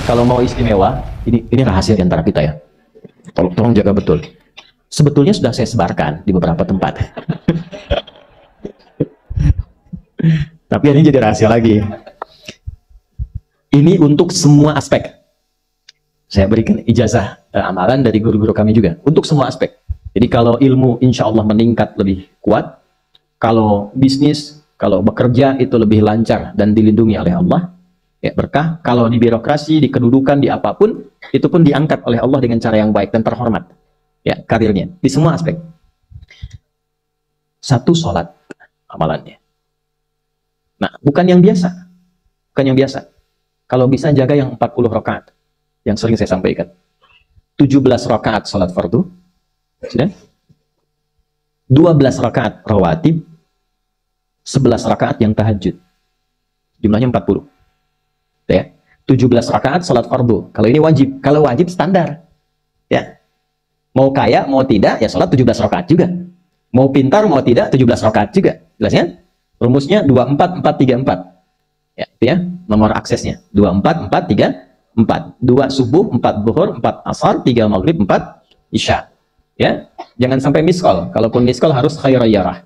Kalau mau istimewa, ini rahasia di antara kita ya. Tolong jaga betul. Sebetulnya sudah saya sebarkan di beberapa tempat. Tapi ini jadi rahasia lagi. Ini untuk semua aspek. Saya berikan ijazah amalan dari guru-guru kami juga. Untuk semua aspek. Jadi kalau ilmu insya Allah meningkat lebih kuat. Kalau bisnis, kalau bekerja itu lebih lancar dan dilindungi oleh Allah. Ya, berkah. Kalau di birokrasi, di kedudukan, di apapun, itu pun diangkat oleh Allah dengan cara yang baik dan terhormat. Ya, karirnya. Di semua aspek. Satu, sholat amalannya. Nah, bukan yang biasa. Bukan yang biasa. Kalau bisa jaga yang 40 rakaat. Yang sering saya sampaikan. 17 rakaat sholat fardu. Sudah? 12 rakaat rawatib. 11 rakaat yang tahajud. Jumlahnya 40. Ya. 17 rakaat sholat fardu. Kalau ini wajib. Kalau wajib standar. Ya. Mau kaya, mau tidak, ya sholat 17 rakaat juga. Mau pintar, mau tidak, 17 rakaat juga. Jelas ya? Rumusnya 24, 4, 3, 4. Ya, itu ya, nomor aksesnya. 24, 4, 3, 4. 2 subuh, 4 zuhur, 4 asar, 3 maghrib, 4 isya. Ya, jangan sampai miss call. Kalaupun miss call harus khairayyarah.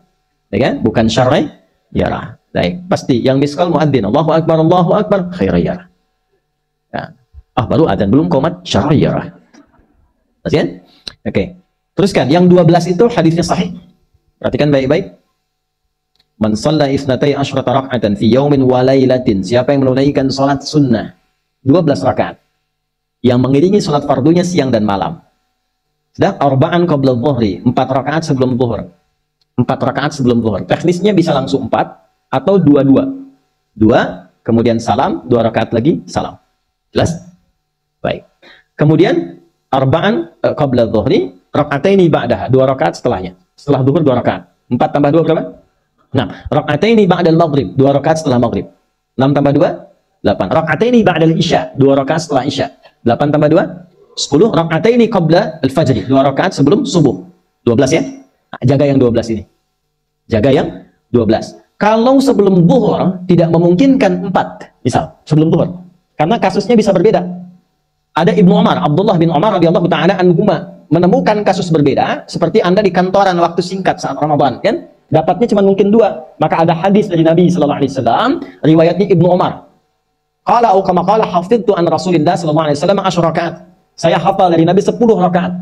Ya kan? Bukan syar'iyyarah. Baik, pasti yang miss call muadzin. Allahu akbar, khairayyarah. Ya. Baru adzan, belum qomat syar'iyyarah. Jelas ya? Oke. Teruskan, yang 12 itu hadisnya sahih. Perhatikan baik-baik. Man shalla isnatai asyrata rak'atan fi yaumin wa lailatin. Siapa yang menunaikan salat sunnah 12 rakaat. Yang mengiringi salat fardunya siang dan malam. Sudah arba'an qabla dhuhri, 4 rakaat sebelum zuhur. 4 rakaat sebelum zuhur. Teknisnya bisa langsung 4 atau 2-2. 2, kemudian salam, 2 rakaat lagi, salam. Jelas? Baik. Kemudian arba'an qabla dhuhri, raka'ataini ba'daha, 2 rakaat setelahnya. Setelah zuhur 2 rakaat. 4 tambah 2 berapa? 6. Raka'ataini ba'dal maghrib, 2 rakaat setelah maghrib. 6 tambah 2, 8. Raka'ataini ba'dal isya, 2 rakaat setelah isya. 8 tambah 2, 10. Raka'ataini qabla al-fajr, 2 rakaat sebelum subuh. 12 ya? Nah, jaga yang 12 ini. Jaga yang 12. Kalau sebelum zuhur tidak memungkinkan 4, misal sebelum zuhur. Karena kasusnya bisa berbeda. Ada Ibnu Umar, Abdullah bin Umar radhiyallahu taala anhuma menemukan kasus berbeda seperti Anda di kantoran waktu singkat saat Ramadan, kan? Dapatnya cuma mungkin 2. Maka ada hadis dari Nabi sallallahu alaihi wasallam, riwayatnya Ibnu Umar. Qala au kama qala hafidtu an Rasulillah sallallahu alaihi wasallam 10 rakaat. Saya hafal dari Nabi 10 rakaat.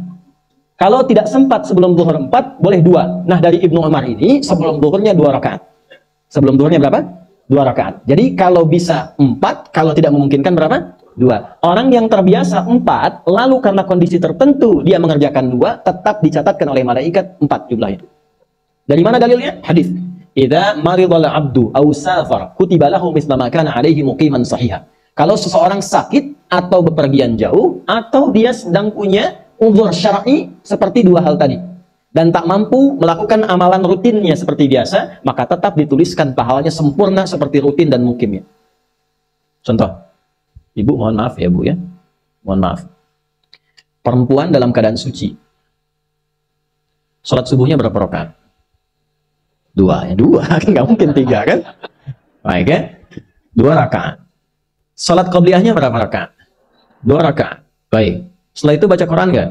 Kalau tidak sempat sebelum zuhur 4, boleh 2. Nah, dari Ibnu Umar ini sebelum zuhurnya 2 rakaat. Sebelum zuhurnya berapa? 2 rakaat. Jadi kalau bisa 4, kalau tidak memungkinkan berapa? 2. Orang yang terbiasa 4, lalu karena kondisi tertentu dia mengerjakan 2, tetap dicatatkan oleh malaikat 4 jumlahnya. Dari mana dalilnya? Hadis. Idza maridal abdu aw safar kutiba lahu mithla ma kana alaihi muqiman sahiha. Kalau seseorang sakit atau bepergian jauh atau dia sedang punya uzur syar'i seperti 2 hal tadi dan tak mampu melakukan amalan rutinnya seperti biasa, maka tetap dituliskan pahalanya sempurna seperti rutin dan mukimnya. Contoh. Ibu mohon maaf ya Bu ya. Mohon maaf. Perempuan dalam keadaan suci. Salat subuhnya berapa rakaat? 2 ya, 2 kan nggak mungkin 3 kan? Baik ya, 2 rakaat. Salat qabliyahnya berapa rakaat? 2 rakaat. Baik. Setelah itu baca Quran nggak?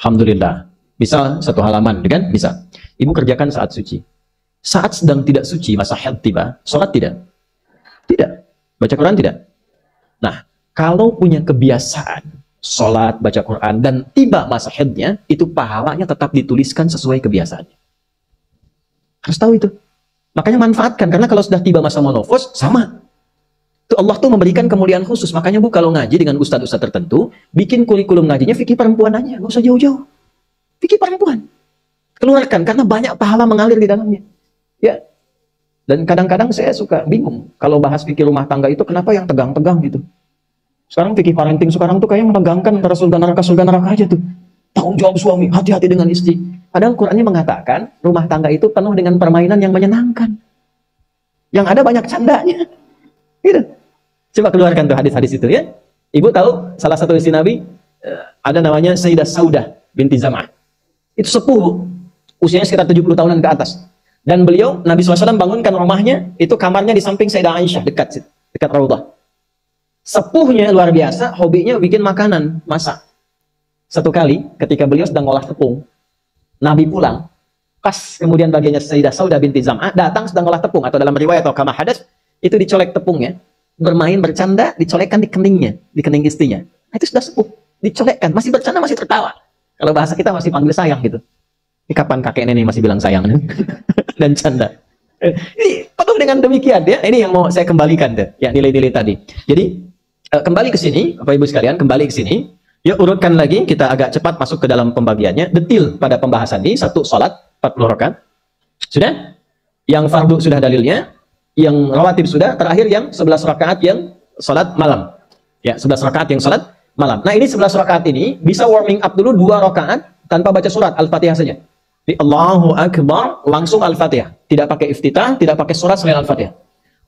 Alhamdulillah. Bisa 1 halaman, kan? Bisa. Ibu kerjakan saat suci. Saat sedang tidak suci, masa haid tiba, salat tidak? Tidak. Baca Quran tidak? Nah, kalau punya kebiasaan salat, baca Quran dan tiba masa haidnya, itu pahalanya tetap dituliskan sesuai kebiasaannya. Harus tahu itu. Makanya manfaatkan, karena kalau sudah tiba masa menopause, sama. Itu Allah tuh memberikan kemuliaan khusus. Makanya Bu kalau ngaji dengan ustadz-ustadz tertentu, bikin kurikulum ngajinya fikih perempuan aja, nggak usah jauh-jauh. Fikih perempuan. Keluarkan, karena banyak pahala mengalir di dalamnya. Ya. Dan kadang-kadang saya suka bingung, kalau bahas fikih rumah tangga itu, kenapa yang tegang-tegang gitu. Sekarang fikih parenting sekarang tuh kayak menegangkan antara surga neraka aja tuh. Tanggung jawab suami, hati-hati dengan istri. Padahal Qur'annya mengatakan rumah tangga itu penuh dengan permainan yang menyenangkan. Yang ada banyak candanya. Gitu. Coba keluarkan tuh hadis-hadis itu ya. Ibu tahu salah satu istri Nabi ada namanya Sayyidah Saudah binti Zam'ah. Itu sepuh. Usianya sekitar 70 tahunan ke atas. Dan beliau, Nabi SAW bangunkan rumahnya, itu kamarnya di samping Sayyidah Aisyah, dekat Raudhah. Sepuhnya luar biasa, hobinya bikin makanan, masak. Satu kali ketika beliau sedang ngolah tepung, Nabi pulang, pas kemudian bagiannya Sayyidah Saudah binti Zam'ah datang sedang ngolah tepung, atau dalam riwayat atau kama hadas, itu dicolek tepungnya, bermain bercanda, dicolekkan di keningnya, di kening istrinya. Nah, itu sudah sepuh, dicolekkan, masih bercanda, masih tertawa. Kalau bahasa kita masih panggil sayang gitu. Ini kapan kakek nenek masih bilang sayang dan canda. Ini penuh dengan demikian ya. Ini yang mau saya kembalikan deh, ya nilai-nilai tadi. Jadi kembali ke sini, Bapak Ibu sekalian, kembali ke sini. Ya, urutkan lagi, kita agak cepat masuk ke dalam pembagiannya. Detil pada pembahasan ini, satu salat 40 rakaat. Sudah? Yang fardu sudah dalilnya, yang rawatib sudah, terakhir yang 11 rakaat yang salat malam. Ya, 11 rakaat yang salat malam. Nah, ini 11 rakaat ini bisa warming up dulu 2 rakaat tanpa baca surat Al-Fatihah saja. Di Allahu Akbar langsung Al-Fatihah, tidak pakai iftitah, tidak pakai surat selain Al-Fatihah.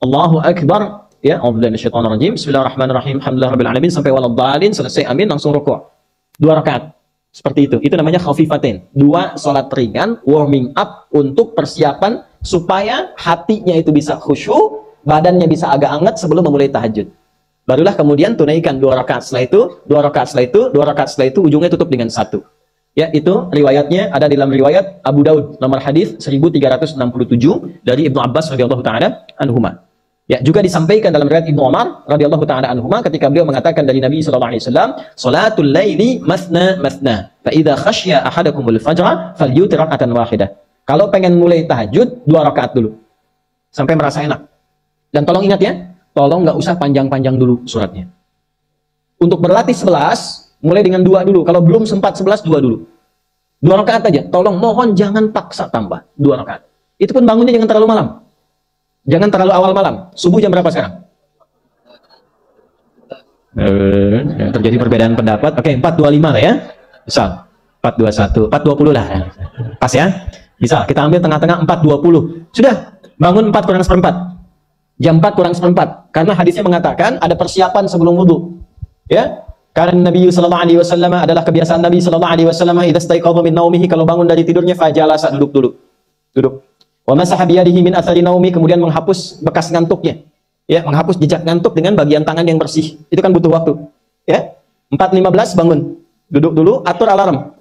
Allahu Akbar, ya, A'udzubillahi Bismillahirrahmanirrahim, Alhamdulillahirabbil alamin sampai waladhdallin, selesai amin langsung rukuk. 2 rakaat. Seperti itu. Itu namanya khafifatain. 2 salat ringan, warming up untuk persiapan supaya hatinya itu bisa khusyuk, badannya bisa agak hangat sebelum memulai tahajud. Barulah kemudian tunaikan 2 rakaat setelah itu, 2 rakaat setelah itu, 2 rakaat setelah itu, ujungnya tutup dengan 1. Ya, itu riwayatnya ada dalam riwayat Abu Daud, nomor hadis 1367 dari Ibnu Abbas radhiyallahu taala anhuma. Ya, juga disampaikan dalam riwayat Ibnu Umar radhiyallahu taala anhuma ketika beliau mengatakan dari Nabi sallallahu alaihi wasallam, "Salatul laili mathna mathna, fa idza khasya ahadakumul fajra falyutir rak'atan wahidah." Kalau pengen mulai tahajud, 2 rakaat dulu. Sampai merasa enak. Dan tolong ingat ya, tolong nggak usah panjang-panjang dulu suratnya. Untuk berlatih 11, mulai dengan 2 dulu. Kalau belum sempat 11, 2 dulu. 2 rakaat aja. Tolong, mohon jangan paksa tambah 2 rakaat. Itu pun bangunnya jangan terlalu malam. Jangan terlalu awal malam. Subuh jam berapa sekarang? Terjadi perbedaan pendapat. Oke, 4.25 lah ya. Misal 4.21, 4.20 lah. Pas ya? Bisa. Kita ambil tengah-tengah 4.20. Sudah. Bangun 4 kurang seperempat. Jam 4 kurang seperempat. Karena hadisnya mengatakan ada persiapan sebelum wudu. Ya. Karena Nabi sallallahu alaihi wasallam adalah kebiasaan Nabi sallallahu alaihi wasallam, idza staiqadha min naumihi, kalau bangun dari tidurnya fajalasa, duduk dulu. Duduk. Wa masaha bi yadihi min athari naumi, kemudian menghapus bekas ngantuknya. Ya, menghapus jejak ngantuk dengan bagian tangan yang bersih. Itu kan butuh waktu. Ya. 4.15 bangun. Duduk dulu, atur alarm.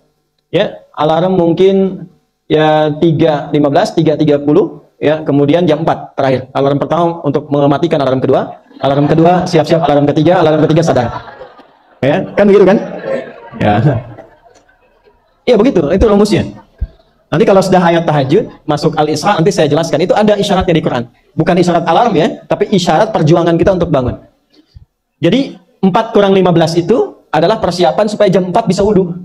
Ya, alarm mungkin ya 3.15, 3.30, ya, kemudian jam 4 terakhir. Alarm pertama untuk mematikan alarm kedua. Alarm kedua siap-siap, alarm ketiga sadar. Ya, kan begitu kan? Ya. Iya begitu, itu rumusnya. Nanti kalau sudah ayat tahajud, masuk Al-Isra, nanti saya jelaskan. Itu ada isyaratnya di Quran. Bukan isyarat alarm ya, tapi isyarat perjuangan kita untuk bangun. Jadi 4 kurang 15 itu adalah persiapan supaya jam 4 bisa wudhu.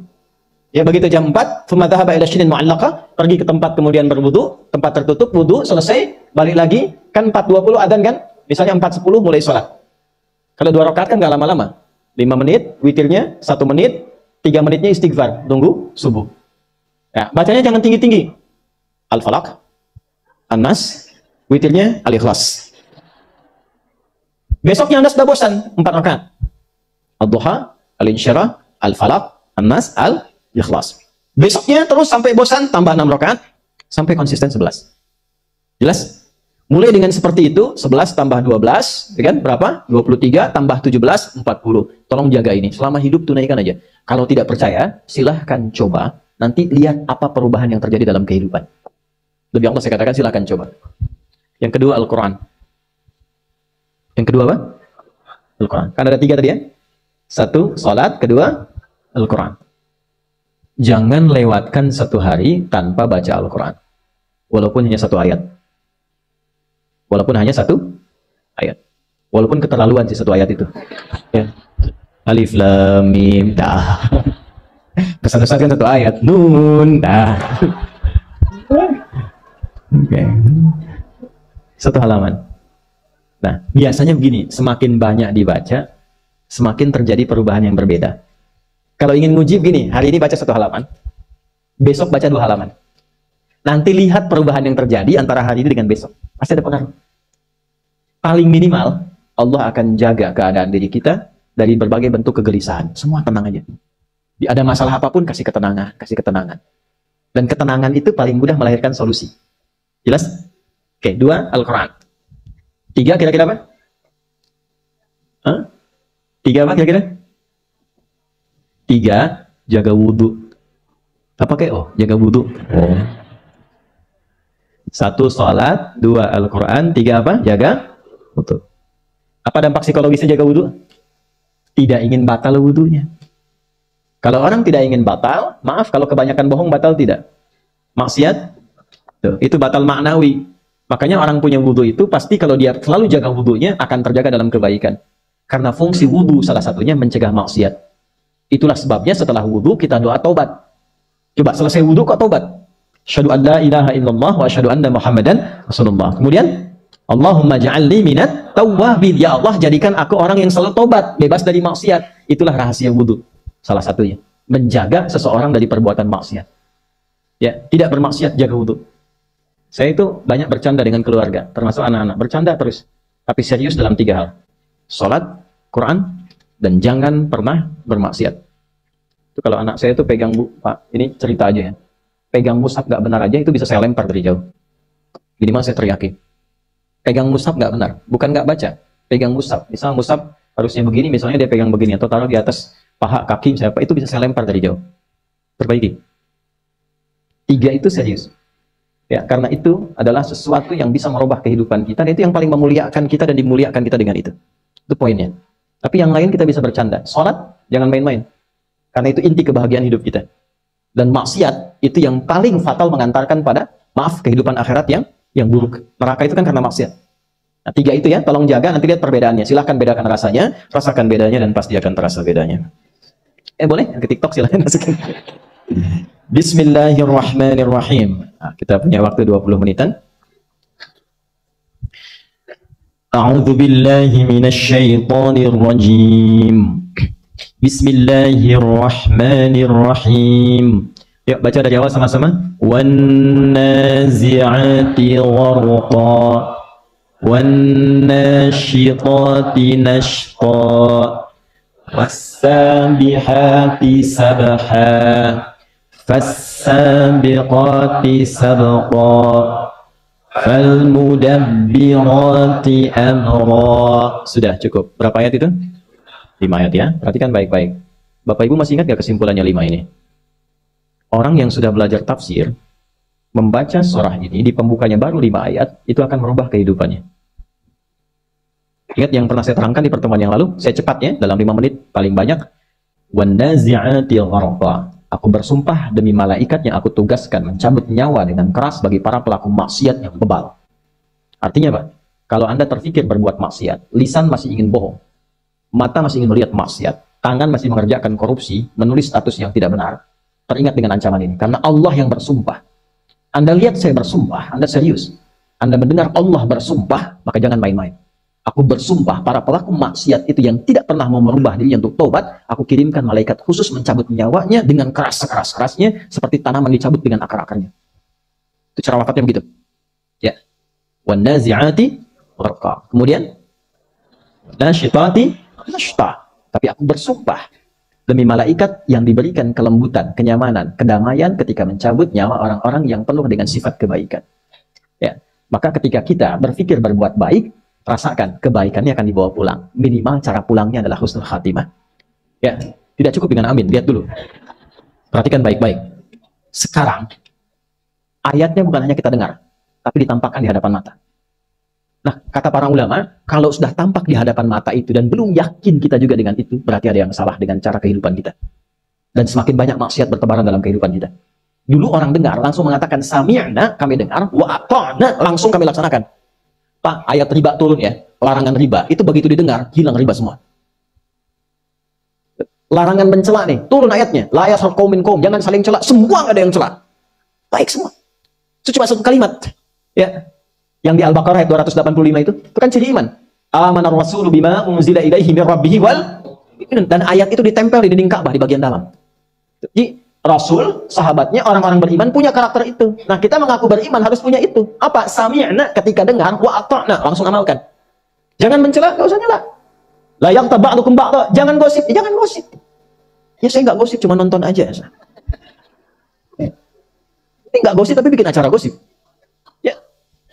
Ya begitu jam 4, thumma dhahaba ila shinin mu'allaqah, pergi ke tempat kemudian berwudu, tempat tertutup, wudu, selesai, balik lagi, kan 4.20 adzan kan? Misalnya 4.10 mulai sholat. Kalau 2 rakaat kan nggak lama-lama. 5 menit, witirnya 1 menit, 3 menitnya istighfar, tunggu subuh. Ya, bacanya jangan tinggi-tinggi. Al-Falaq, An-Nas, witirnya Al-Ikhlas. Besoknya Anda sudah bosan, 4 rakaat. Ad-Duha, Al-Insyirah, Al-Falaq, An-Nas, Al-Ikhlas. Besoknya terus sampai bosan, tambah 6 rakaat, sampai konsisten 11. Jelas? Mulai dengan seperti itu, 11 tambah 12, ya kan? Berapa? 23 tambah 17, 40. Tolong jaga ini. Selama hidup tunaikan aja. Kalau tidak percaya, silahkan coba. Nanti lihat apa perubahan yang terjadi dalam kehidupan. Lebih Allah saya katakan silahkan coba. Yang kedua, Al-Quran. Yang kedua apa? Al-Quran. Kan ada 3 tadi ya? 1, salat. Kedua, Al-Quran. Jangan lewatkan 1 hari tanpa baca Al-Quran. Walaupun hanya 1 ayat. Walaupun hanya 1 ayat. Walaupun keterlaluan sih 1 ayat itu. Ya. Alif lam mim ta. Kesan-kesan kan 1 ayat. Nun ta. Oke. 1 halaman. Nah, biasanya begini, semakin banyak dibaca, semakin terjadi perubahan yang berbeda. Kalau ingin nguji begini, hari ini baca 1 halaman, besok baca 2 halaman. Nanti lihat perubahan yang terjadi antara hari ini dengan besok. Pasti ada pengaruh. Paling minimal, Allah akan jaga keadaan diri kita dari berbagai bentuk kegelisahan. Semua tenang aja. Ada masalah apapun, kasih ketenangan, kasih ketenangan. Dan ketenangan itu paling mudah melahirkan solusi. Jelas? Oke, 2, Al-Quran. 3, kira-kira apa? Hah? Tiga apa kira-kira? Tiga, jaga wudhu. Apa kayak? Oh, jaga wudhu. Oh. Satu, sholat. Dua, Al-Quran. Tiga apa? Jaga wudhu. Apa dampak psikologisnya jaga wudhu? Tidak ingin batal wudhunya. Kalau orang tidak ingin batal, maaf kalau kebanyakan bohong batal tidak? Maksiat? Tuh, itu batal maknawi. Makanya orang punya wudhu itu pasti kalau dia selalu jaga wudhunya akan terjaga dalam kebaikan. Karena fungsi wudhu salah satunya mencegah maksiat. Itulah sebabnya setelah wudhu kita doa taubat. Coba selesai wudhu kok taubat? Asyhadu an la ilaha illallah wa asyhadu anna Muhammadan Rasulullah. Kemudian Allahumma ja'alni minat tawwabin. Ya Allah, jadikan aku orang yang selalu taubat, bebas dari maksiat. Itulah rahasia wudhu. Salah satunya menjaga seseorang dari perbuatan maksiat. Ya, tidak bermaksiat, jaga wudhu. Saya itu banyak bercanda dengan keluarga, termasuk anak-anak. Bercanda terus, tapi serius dalam tiga hal. Sholat, Quran, dan jangan pernah bermaksiat. Itu kalau anak saya itu pegang, Pak, ini cerita aja ya. Pegang mushaf nggak benar aja, itu bisa saya lempar dari jauh. Minimal saya teriaki. Pegang mushaf nggak benar, bukan nggak baca. Pegang mushaf, misalnya mushaf harusnya begini, misalnya dia pegang begini, atau taruh di atas paha, kaki, siapa, itu bisa saya lempar dari jauh. Perbaiki. Tiga itu serius. Ya, karena itu adalah sesuatu yang bisa merubah kehidupan kita, dan itu yang paling memuliakan kita dan dimuliakan kita dengan itu. Itu poinnya. Tapi yang lain kita bisa bercanda. Sholat, jangan main-main. Karena itu inti kebahagiaan hidup kita. Dan maksiat, itu yang paling fatal mengantarkan pada, maaf, kehidupan akhirat yang buruk. Neraka itu kan karena maksiat. Nah, tiga itu ya, tolong jaga, nanti lihat perbedaannya. Silahkan bedakan rasanya, rasakan bedanya, dan pasti akan terasa bedanya. Boleh? Ke TikTok silahkan masukin. Bismillahirrahmanirrahim. Nah, kita punya waktu 20 menitan. A'udzu billahi minasy syaithanir rajim. Bismillahirrahmanirrahim. Yuk baca dari awal sama-sama. Wan nazi'ati gharqa. Wan nasyitati nashqa. Was-sabihati sabha. Fas-sabiqati sabqa. Fal-mudabbirati amra. Sudah cukup. Berapa ayat itu? 5 ayat ya. Perhatikan baik-baik. Bapak Ibu masih ingat gak kesimpulannya 5 ini? Orang yang sudah belajar tafsir, membaca surah ini di pembukanya baru 5 ayat, itu akan merubah kehidupannya. Ingat yang pernah saya terangkan di pertemuan yang lalu? Saya cepat ya, dalam 5 menit paling banyak. Wan nazi'ati gharqa. Aku bersumpah demi malaikat yang aku tugaskan mencabut nyawa dengan keras bagi para pelaku maksiat yang bebal. Artinya apa? Kalau Anda terfikir berbuat maksiat, lisan masih ingin bohong, mata masih ingin melihat maksiat, tangan masih mengerjakan korupsi, menulis status yang tidak benar, teringat dengan ancaman ini. Karena Allah yang bersumpah. Anda lihat saya bersumpah, Anda serius. Anda mendengar Allah bersumpah, maka jangan main-main. Aku bersumpah, para pelaku maksiat itu yang tidak pernah mau merubah dirinya untuk tobat, aku kirimkan malaikat khusus mencabut nyawanya dengan keras-kerasnya, seperti tanaman dicabut dengan akar-akarnya. Itu cara wafatnya begitu. Ya. Wan nazi'ati gharqa. Kemudian nasyitati nashta. Tapi aku bersumpah demi malaikat yang diberikan kelembutan, kenyamanan, kedamaian ketika mencabut nyawa orang-orang yang penuh dengan sifat kebaikan. Ya. Maka ketika kita berpikir berbuat baik, rasakan kebaikannya akan dibawa pulang. Minimal cara pulangnya adalah husnul khatimah. Ya, tidak cukup dengan amin. Lihat dulu. Perhatikan baik-baik. Sekarang ayatnya bukan hanya kita dengar, tapi ditampakkan di hadapan mata. Nah, kata para ulama, kalau sudah tampak di hadapan mata itu dan belum yakin kita juga dengan itu, berarti ada yang salah dengan cara kehidupan kita. Dan semakin banyak maksiat bertebaran dalam kehidupan kita. Dulu orang dengar langsung mengatakan sami'na, kami dengar, wa ata'na, langsung kami laksanakan. Pak, ayat riba turun ya, larangan riba, itu begitu didengar, hilang riba semua. Larangan mencela nih, turun ayatnya, la yashar qaumin qaum, jangan saling cela, semua nggak ada yang cela. Baik semua. Itu cuma satu kalimat. Ya. Yang di Al-Baqarah ayat 285 itu kan ciri iman. Amanar rasulu bima unzila ilaihi mir rabbihi wal, dan ayat itu ditempel di dinding Ka'bah di bagian dalam. Jadi Rasul, sahabatnya, orang-orang beriman punya karakter itu. Nah, kita mengaku beriman harus punya itu. Apa? Sami'na, ketika dengar, wa ata'na, langsung amalkan. Jangan mencela, gak usah nyela. La yaghtab ba'dukum ba'dha, jangan gosip. Ya, jangan gosip. Ya, saya nggak gosip, cuma nonton aja. Ini nggak gosip, tapi bikin acara gosip. Ya,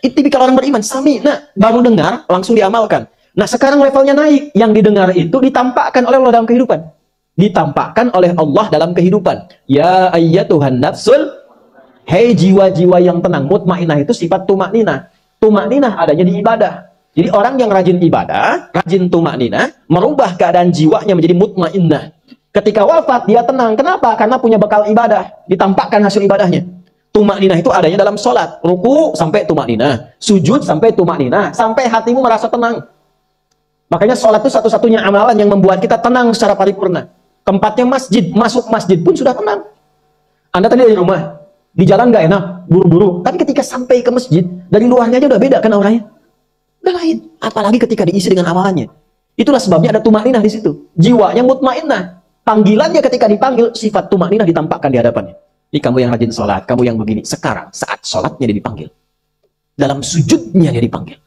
itu tipikal orang beriman. Sami'na, baru dengar, langsung diamalkan. Nah sekarang levelnya naik. Yang didengar itu ditampakkan oleh Allah dalam kehidupan. Ditampakkan oleh Allah dalam kehidupan. Ya ayyatuhan nafsul, hei jiwa-jiwa yang tenang. Mutmainah itu sifat tumakninah. Tumakninah adanya di ibadah. Jadi orang yang rajin ibadah, rajin tumakninah, merubah keadaan jiwanya menjadi mutmainah. Ketika wafat dia tenang. Kenapa? Karena punya bekal ibadah. Ditampakkan hasil ibadahnya. Tumakninah itu adanya dalam sholat. Ruku sampai tumakninah. Sujud sampai tumakninah. Sampai hatimu merasa tenang. Makanya sholat itu satu-satunya amalan yang membuat kita tenang secara paripurna. Tempatnya masjid, masuk masjid pun sudah tenang. Anda tadi dari rumah, di jalan nggak enak, buru-buru. Tapi ketika sampai ke masjid, dari luarnya aja udah beda kan auranya. Udah lain. Apalagi ketika diisi dengan amalannya. Itulah sebabnya ada tumakninah di situ. Jiwanya mutmainnah. Panggilannya ketika dipanggil, sifat tumakninah ditampakkan di hadapannya. Ini kamu yang rajin sholat, kamu yang begini. Sekarang, saat sholatnya dia dipanggil. Dalam sujudnya dia dipanggil.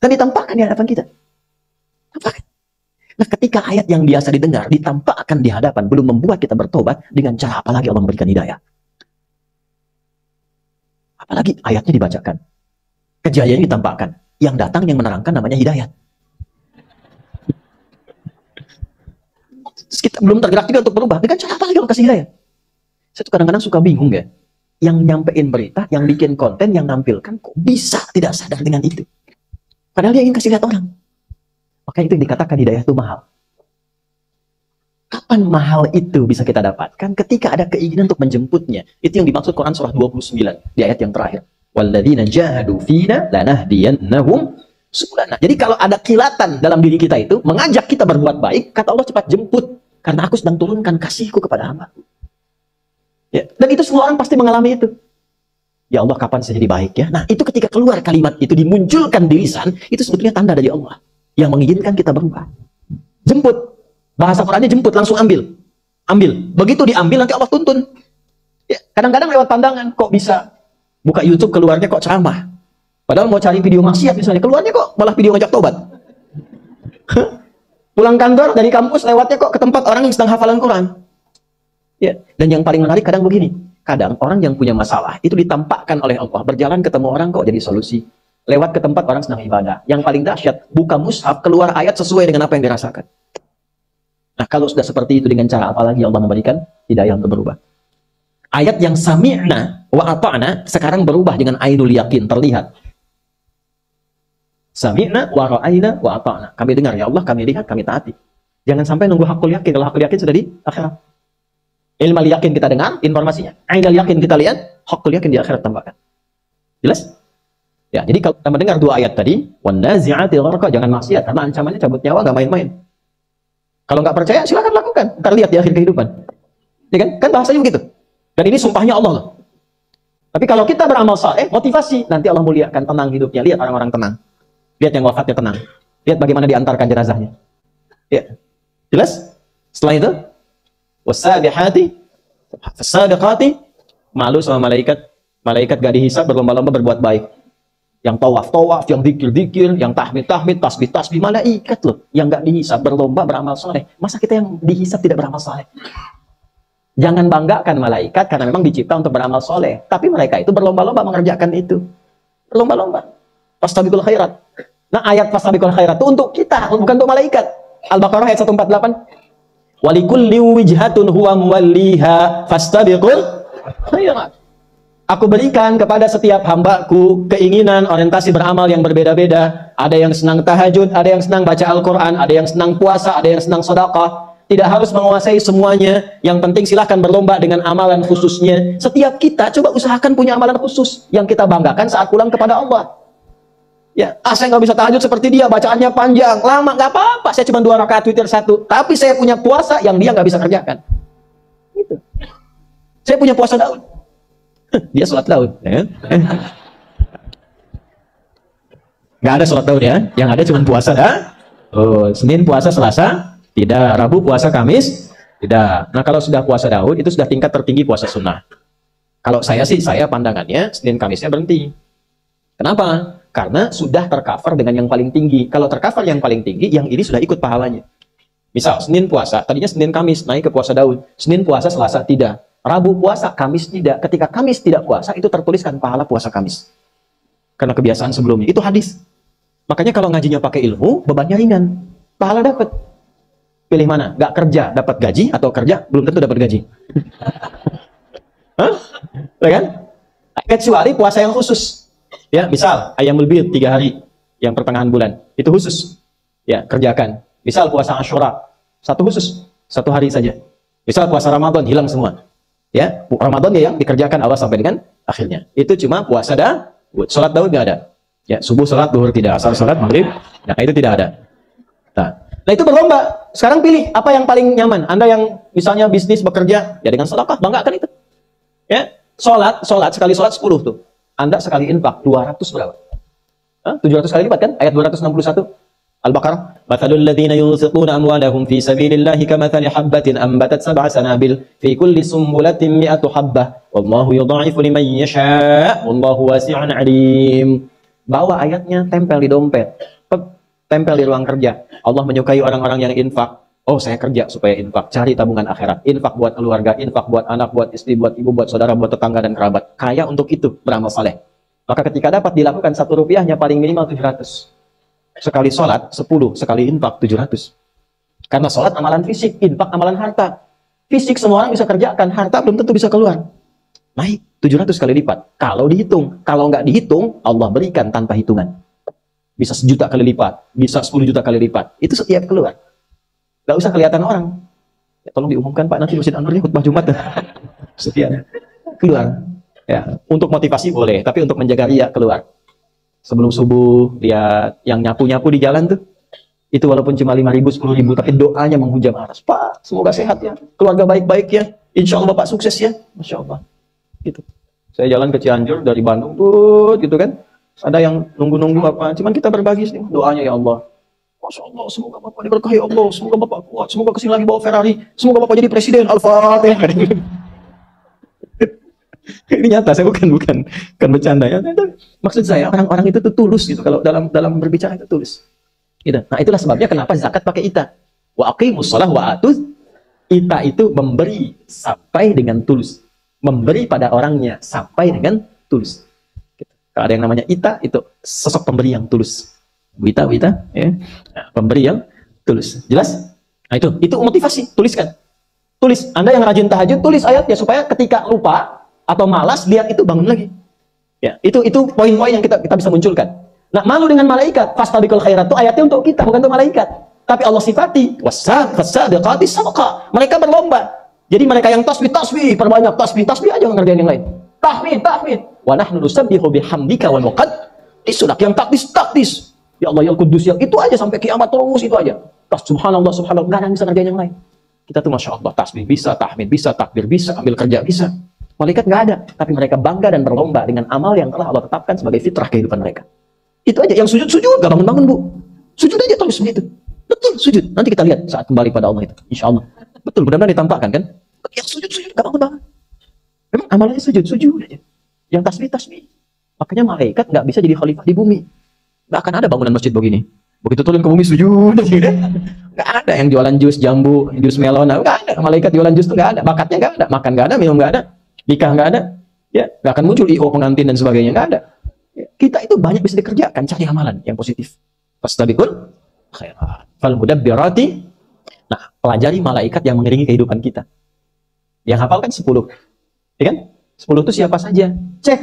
Dan ditampakkan di hadapan kita. Tampakkan. Nah, ketika ayat yang biasa didengar ditampakkan di hadapan, belum membuat kita bertobat, dengan cara apa lagi Allah memberikan hidayah? Apalagi ayatnya dibacakan. Kejayaan ditampakkan. Yang datang yang menerangkan namanya hidayah. Terus kita belum tergerak juga untuk berubah. Dengan cara apa lagi Allah kasih hidayah? Saya tuh kadang-kadang suka bingung ya. Yang nyampein berita, yang bikin konten, yang nampilkan, kok bisa tidak sadar dengan itu? Padahal dia ingin kasih lihat orang. Makanya itu yang dikatakan hidayah itu mahal. Kapan mahal itu bisa kita dapatkan? Ketika ada keinginan untuk menjemputnya. Itu yang dimaksud Quran surah 29 di ayat yang terakhir. Walladzina jahadu fina lanahdiyannahum subulana. Jadi kalau ada kilatan dalam diri kita itu mengajak kita berbuat baik, kata Allah cepat jemput karena aku sedang turunkan kasihku kepada hamba. Ya, dan itu semua orang pasti mengalami itu. Ya Allah, kapan saya jadi baik ya? Nah, itu ketika keluar kalimat itu dimunculkan di lisan, itu sebetulnya tanda dari Allah yang mengizinkan kita berubah. Jemput. Bahasa Qurannya jemput, langsung ambil. Ambil. Begitu diambil, nanti Allah tuntun. Ya, kadang-kadang lewat pandangan, kok bisa buka YouTube keluarnya kok ceramah. Padahal mau cari video maksiat misalnya, keluarnya kok malah video ngajak tobat. Pulang kantor, dari kampus, lewatnya kok ke tempat orang yang sedang hafalan Quran. Ya, dan yang paling menarik kadang begini. Kadang orang yang punya masalah, itu ditampakkan oleh Allah. Berjalan ketemu orang kok jadi solusi. Lewat ke tempat orang sedang ibadah. Yang paling dahsyat, buka mushaf, keluar ayat sesuai dengan apa yang dirasakan. Nah, kalau sudah seperti itu, dengan cara apa lagi Allah memberikan hidayah untuk berubah? Ayat yang sami'na wa ata'na sekarang berubah dengan ainul yakin, terlihat. Sami'na wa ra'ayna wa ata'na. Kami dengar, ya Allah, kami lihat, kami taati. Jangan sampai nunggu hakul yakin. Kalau hakul yakin sudah di akhirat. Ilmal yakin kita dengar informasinya. Ainul yakin kita lihat, hakul yakin di akhirat tambahkan. Jelas? Ya, jadi kalau kita mendengar dua ayat tadi, wan nazi'ati gharqa, jangan maksiat karena ancamannya cabut nyawa, nggak main-main. Kalau nggak percaya, silakan lakukan. Ntar lihat di akhir kehidupan. Ya kan? Kan bahasanya begitu. Dan ini sumpahnya Allah loh. Tapi kalau kita beramal saleh, motivasi, nanti Allah muliakan, tenang hidupnya. Lihat orang-orang tenang. Lihat yang wafatnya tenang. Lihat bagaimana diantarkan jenazahnya. Ya. Jelas? Setelah itu, wasabihati, fasabiqati, malu sama malaikat. Malaikat gak dihisab, berlomba-lomba berbuat baik. Yang tawaf, yang zikir, yang tahmid, tasbih, malaikat loh. Yang gak dihisab, berlomba beramal soleh. Masa kita yang dihisab tidak beramal soleh? Jangan banggakan malaikat karena memang dicipta untuk beramal soleh. Tapi mereka itu berlomba-lomba mengerjakan itu. Berlomba-lomba. Fastabiqul khairat. Nah, ayat fastabiqul khairat itu untuk kita, bukan untuk malaikat. Al-Baqarah ayat 148. Walikulli wijhatun huwa muwalliha fastabiqul khairat. Aku berikan kepada setiap hambaku keinginan, orientasi beramal yang berbeda-beda. Ada yang senang tahajud, ada yang senang baca Al-Quran, ada yang senang puasa, ada yang senang sedekah. Tidak harus menguasai semuanya. Yang penting silahkan berlomba dengan amalan khususnya. Setiap kita coba usahakan punya amalan khusus yang kita banggakan saat pulang kepada Allah. Ya, saya nggak bisa tahajud seperti dia, bacaannya panjang, lama, nggak apa-apa. Saya cuma 2 rakaat witir 1. Tapi saya punya puasa yang dia nggak bisa kerjakan. Gitu. Saya punya puasa Daud. Dia sholat Daud, ya kan? Nggak ada sholat Daud ya, yang ada cuma puasa dah. Oh, Senin puasa Selasa, tidak. Rabu puasa Kamis, tidak. Nah, kalau sudah puasa Daud, itu sudah tingkat tertinggi puasa sunnah. Kalau saya sih, saya pandangannya Senin Kamisnya berhenti. Kenapa? Karena sudah tercover dengan yang paling tinggi. Kalau tercover yang paling tinggi, yang ini sudah ikut pahalanya. Misal, Senin puasa, tadinya Senin Kamis naik ke puasa Daud. Senin puasa Selasa, tidak. Rabu puasa, Kamis tidak. Ketika Kamis tidak puasa, itu tertuliskan pahala puasa Kamis. Karena kebiasaan sebelumnya. Itu hadis. Makanya kalau ngajinya pakai ilmu, bebannya ringan. Pahala dapat. Pilih mana? Nggak kerja dapat gaji atau kerja belum tentu dapat gaji. Hah? Ya kan? Kecuali puasa yang khusus. Ya, misal ayamul bid 3 hari yang pertengahan bulan, itu khusus. Ya, kerjakan. Misal puasa Asyura, satu khusus, 1 hari saja. Misal puasa Ramadan hilang semua. Ya, Ramadan ya yang dikerjakan Allah sampai dengan akhirnya. Itu cuma puasa Daud. Salat Daud nggak ada. Ya, subuh salat, zuhur tidak, asar salat, maghrib, nah itu tidak ada. Nah itu berlomba. Sekarang pilih apa yang paling nyaman. Anda yang misalnya bisnis bekerja, ya dengan sedekah, banggakan itu. Ya, salat sekali salat 10 tuh. Anda sekali infak 200 berapa? 700 kali lipat kan? Ayat 261 Al-Baqarah. Mathalul ladzina yunfiquna amwalahum fi sabilillahi kamathali habbatin ambatat sab'a sanabil fi kulli sumbulatin mi'atu habbah wallahu yudha'ifu liman yasha' wallahu wasi'un 'alim. Bawa ayatnya, tempel di dompet, tempel di ruang kerja. Allah menyukai orang-orang yang infak. Oh, saya kerja supaya infak, cari tabungan akhirat, infak buat keluarga, infak buat anak, buat istri, buat ibu, buat saudara, buat tetangga dan kerabat. Kaya untuk itu, beramal saleh. Maka ketika dapat dilakukan 1 rupiahnya paling minimal 700. Sekali sholat 10, sekali infak 700. Karena sholat amalan fisik, infak amalan harta. Fisik semua orang bisa kerjakan, harta belum tentu bisa keluar. Naik 700 kali lipat. Kalau dihitung, kalau nggak dihitung, Allah berikan tanpa hitungan. Bisa 1 juta kali lipat, bisa 10 juta kali lipat. Itu setiap keluar. Nggak usah kelihatan orang. Ya, tolong diumumkan Pak, nanti Masjid Anwar khutbah Jumat. Setiap keluar. Ya, untuk motivasi boleh, tapi untuk menjaga riya keluar. Sebelum subuh, lihat yang nyapu-nyapu di jalan tuh. Itu walaupun cuma 5.000, 10.000, tapi doanya menghujam aras. Pak, semoga sehat ya. Keluarga baik-baik ya. Insya Allah Pak sukses ya. Masya Allah. Gitu. Saya jalan ke Cianjur dari Bandung tuh, gitu kan. Ada yang nunggu-nunggu apa. Cuman kita berbagi sih. Doanya ya Allah. Masya Allah, semoga Bapak diberkahi Allah. Semoga Bapak kuat. Semoga kesini lagi bawa Ferrari. Semoga Bapak jadi presiden. Al-Fatihah. Ini nyata, saya bukan bercanda ya. Maksud saya orang-orang itu tuh tulus gitu. Kalau dalam berbicara itu tulus. Gitu. Nah itulah sebabnya kenapa zakat pakai ita. Wa aqimus shalah wa atuz. Ita itu memberi sampai dengan tulus. Memberi pada orangnya sampai dengan tulus. Gitu. Kalau ada yang namanya ita, itu sosok pemberi yang tulus. Wita, ya. Nah, pemberi yang tulus. Jelas? Nah itu motivasi. Tuliskan. Tulis. Anda yang rajin tahajud, tulis ayatnya supaya ketika lupa atau malas, lihat itu bangun lagi. Ya, itu poin-poin yang kita bisa munculkan. Nah, malu dengan malaikat, fastabiqul khairat itu ayatnya untuk kita, bukan untuk malaikat. Tapi Allah sifati, was-sabiqati sabqa. Mereka berlomba. Jadi mereka yang tasbih, perbanyak tasbih aja ngerjain yang lain. Tahmid. Wa nahnu nusabbihu bihamdika wa nuqaddis. Yang takdis. Ya Allah, ya Kudus, yang itu aja sampai kiamat terus itu aja. Subhanallah, enggak ada yang bisa ngerjain yang lain. Kita tuh Masya Allah, tasbih bisa, tahmid bisa, takbir bisa, ambil kerja bisa. Malaikat nggak ada, tapi mereka bangga dan berlomba dengan amal yang telah Allah tetapkan sebagai fitrah kehidupan mereka. Itu aja. Yang sujud, nggak bangun-bangun Bu. Sujud aja terus begitu. Betul, sujud. Nanti kita lihat saat kembali pada Allah itu. Insya Allah. Betul, mudah-mudahan ditampakkan kan. Yang sujud, nggak bangun-bangun. Memang amalannya sujud aja. Yang tasbih. Makanya malaikat nggak bisa jadi khalifah di bumi. Nggak akan ada bangunan masjid begini. Begitu turun ke bumi sujud. Nggak ada yang jualan jus jambu, jus melon. Nggak ada. Malaikat jualan jus itu nggak ada. Bakatnya nggak ada. Makan nggak ada, minum nggak ada. Nikah nggak ada, ya nggak akan muncul IO pengantin dan sebagainya, nggak ada. Ya, kita itu banyak bisa dikerjakan, cari amalan yang positif. Fastabiqul khairat, fal mudabbirati. Nah, pelajari malaikat yang mengiringi kehidupan kita. Yang hafal kan 10, ya kan? 10 itu siapa saja? Cek,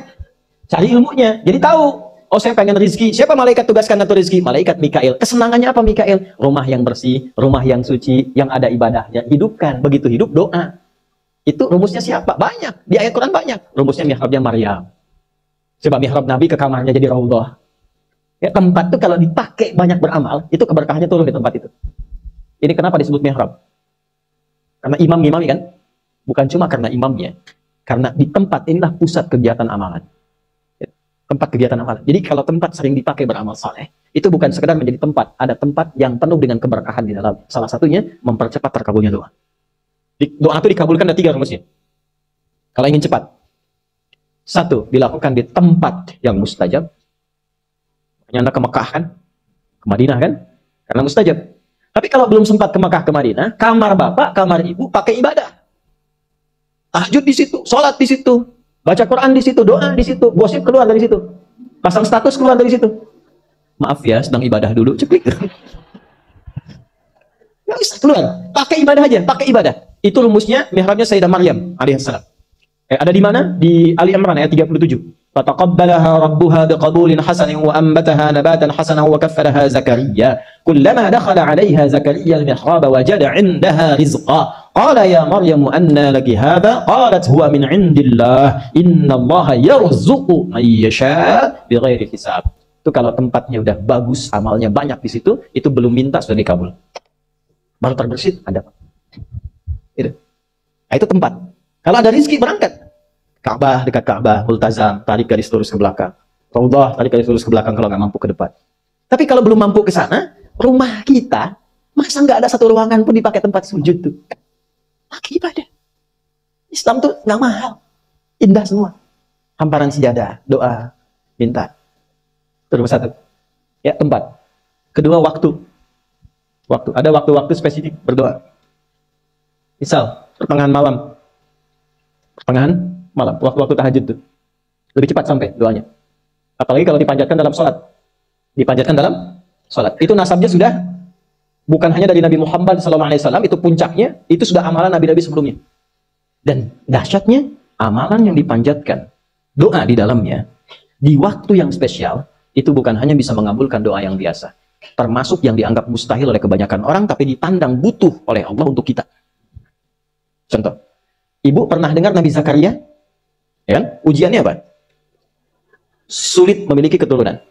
cari ilmunya. Jadi tahu. Oh, saya pengen rezeki. Siapa malaikat tugaskan atur rezeki? Malaikat Mikail. Kesenangannya apa Mikail? Rumah yang bersih, rumah yang suci, yang ada ibadahnya. Hidupkan. Begitu hidup doa. Itu rumusnya siapa? Banyak. Di ayat Quran banyak. Rumusnya mihrabnya Maryam. Coba mihrab Nabi ke kamarnya jadi raudhah. Ya, tempat itu kalau dipakai banyak beramal, itu keberkahannya turun di tempat itu. Ini kenapa disebut mihrab? Karena imam kan? Bukan cuma karena imamnya. Karena di tempat inilah pusat kegiatan amalan. Ya, tempat kegiatan amalan. Jadi kalau tempat sering dipakai beramal saleh, itu bukan sekedar menjadi tempat. Ada tempat yang penuh dengan keberkahan di dalam. Salah satunya mempercepat terkabulnya doa. Doa itu dikabulkan ada 3 rumusnya. Kalau ingin cepat. 1, dilakukan di tempat yang mustajab. Makanya Anda ke Mekah kan? Ke Madinah kan? Karena mustajab. Tapi kalau belum sempat ke Mekah ke Madinah, kamar bapak, kamar ibu pakai ibadah. Tahajud di situ, sholat di situ, baca Quran di situ, doa di situ, gosip keluar dari situ. Pasang status keluar dari situ. Maaf ya, sedang ibadah dulu. Ceklik. Nggak usah keluar. Pakai ibadah aja, pakai ibadah. Itu rumusnya mihrabnya Sayyidah Maryam alaihissalam. Ada di mana? Di Ali Imran ayat 37. Fataqabbalaha rabbuha biqabulin hasanin wa anbataha nabatan hasanan wa kaffaraha Zakaria. Kullama dakhala 'alayha Zakaria al-mihrab wajada 'indaha rizqa. Qala ya Maryam anna laki hadha? Qalat huwa min 'indillah. Innallaha yarzuqu man yasha' bighairi hisab. Itu kalau tempatnya udah bagus, amalnya banyak di situ, itu belum minta sudah dikabul. Baru terbersit ada. Itu. Nah, itu tempat. Kalau ada rezeki berangkat. Ka'bah, dekat Ka'bah, multazam, tarik garis lurus ke belakang. Raudhah, tarik garis lurus ke belakang kalau nggak mampu ke depan. Tapi kalau belum mampu ke sana, rumah kita masa nggak ada satu ruangan pun dipakai tempat sujud tuh. Pakai ibadah. Islam tuh nggak mahal, indah semua. Hamparan sejadah, doa, minta. Terus satu. Ya, tempat. Kedua, waktu. Waktu. Ada waktu-waktu spesifik berdoa. Misal, pertengahan malam. Pertengahan malam, waktu-waktu tahajud tuh. Lebih cepat sampai doanya. Apalagi kalau dipanjatkan dalam sholat. Dipanjatkan dalam sholat. Itu nasabnya sudah bukan hanya dari Nabi Muhammad SAW, itu puncaknya, itu sudah amalan Nabi-Nabi sebelumnya. Dan dahsyatnya, amalan yang dipanjatkan, doa di dalamnya, di waktu yang spesial, itu bukan hanya bisa mengabulkan doa yang biasa. Termasuk yang dianggap mustahil oleh kebanyakan orang, tapi dipandang butuh oleh Allah untuk kita. Contoh, ibu pernah dengar Nabi Zakaria? Ya kan? Ujiannya apa? Sulit memiliki keturunan.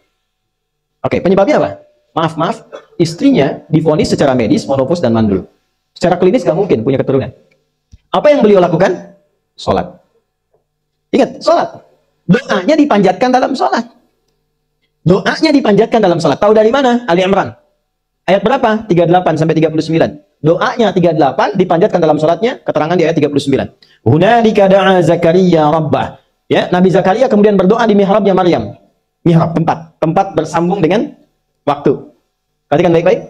Oke, penyebabnya apa? Maaf, istrinya divonis secara medis, monopause dan mandul. Secara klinis gak mungkin punya keturunan. Apa yang beliau lakukan? Sholat. Ingat, sholat. Doanya dipanjatkan dalam sholat. Doanya dipanjatkan dalam sholat. Tahu dari mana? Ali Imran. Ayat berapa? 38 sampai 39. Doanya 38 dipanjatkan dalam sholatnya. Keterangan di ayat 39. Hunalika da'a Zakaria rabbah. Ya, Nabi Zakaria kemudian berdoa di mihrabnya Maryam. Mihrab, tempat bersambung dengan waktu. Perhatikan baik-baik.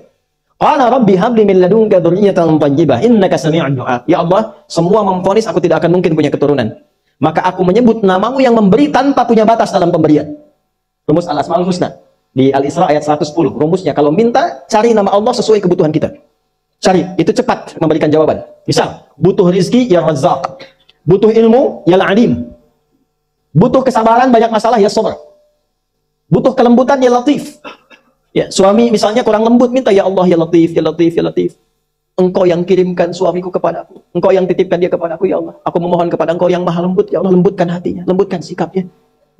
Qala rabbi habli min ladunka dzurriyyatan thayyibah innaka sami'ud du'a. Ya Allah, semua memvonis aku tidak akan mungkin punya keturunan. Maka aku menyebut namamu yang memberi tanpa punya batas dalam pemberian. Rumus Al-Asmaul Husna di Al-Isra ayat 110. Rumusnya kalau minta cari nama Allah sesuai kebutuhan kita. Cari, itu cepat memberikan jawaban. Misal, butuh rizki ya Razzaq. Butuh ilmu ya Al-Alim. Butuh kesabaran banyak masalah ya Sabr. Butuh kelembutan ya Latif. Ya, suami misalnya kurang lembut minta ya Allah ya Latif, ya Latif, ya Latif. Engkau yang kirimkan suamiku kepadaku. Engkau yang titipkan dia kepadaku ya Allah. Aku memohon kepada Engkau yang maha lembut ya Allah, lembutkan hatinya, lembutkan sikapnya.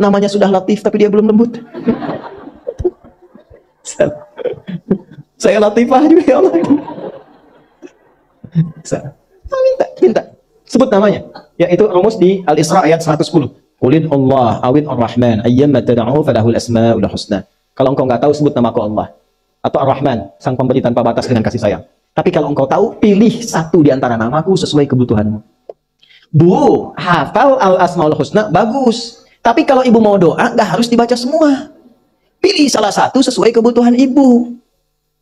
Namanya sudah Latif tapi dia belum lembut. Saya Latifah juga ya Allah. Minta. Sebut namanya. Yaitu rumus di Al-Isra ayat 110. Qulid Allah awid ar-Rahman ayyamma tad'u falahul asmaul husna. Kalau engkau nggak tahu sebut namaku Allah atau Ar-Rahman, sang pemberi tanpa batas dengan kasih sayang. Tapi kalau engkau tahu, pilih satu di antara namaku sesuai kebutuhanmu. Bu, hafal al-asmaul husna bagus. Tapi kalau ibu mau doa, nggak harus dibaca semua. Pilih salah satu sesuai kebutuhan ibu.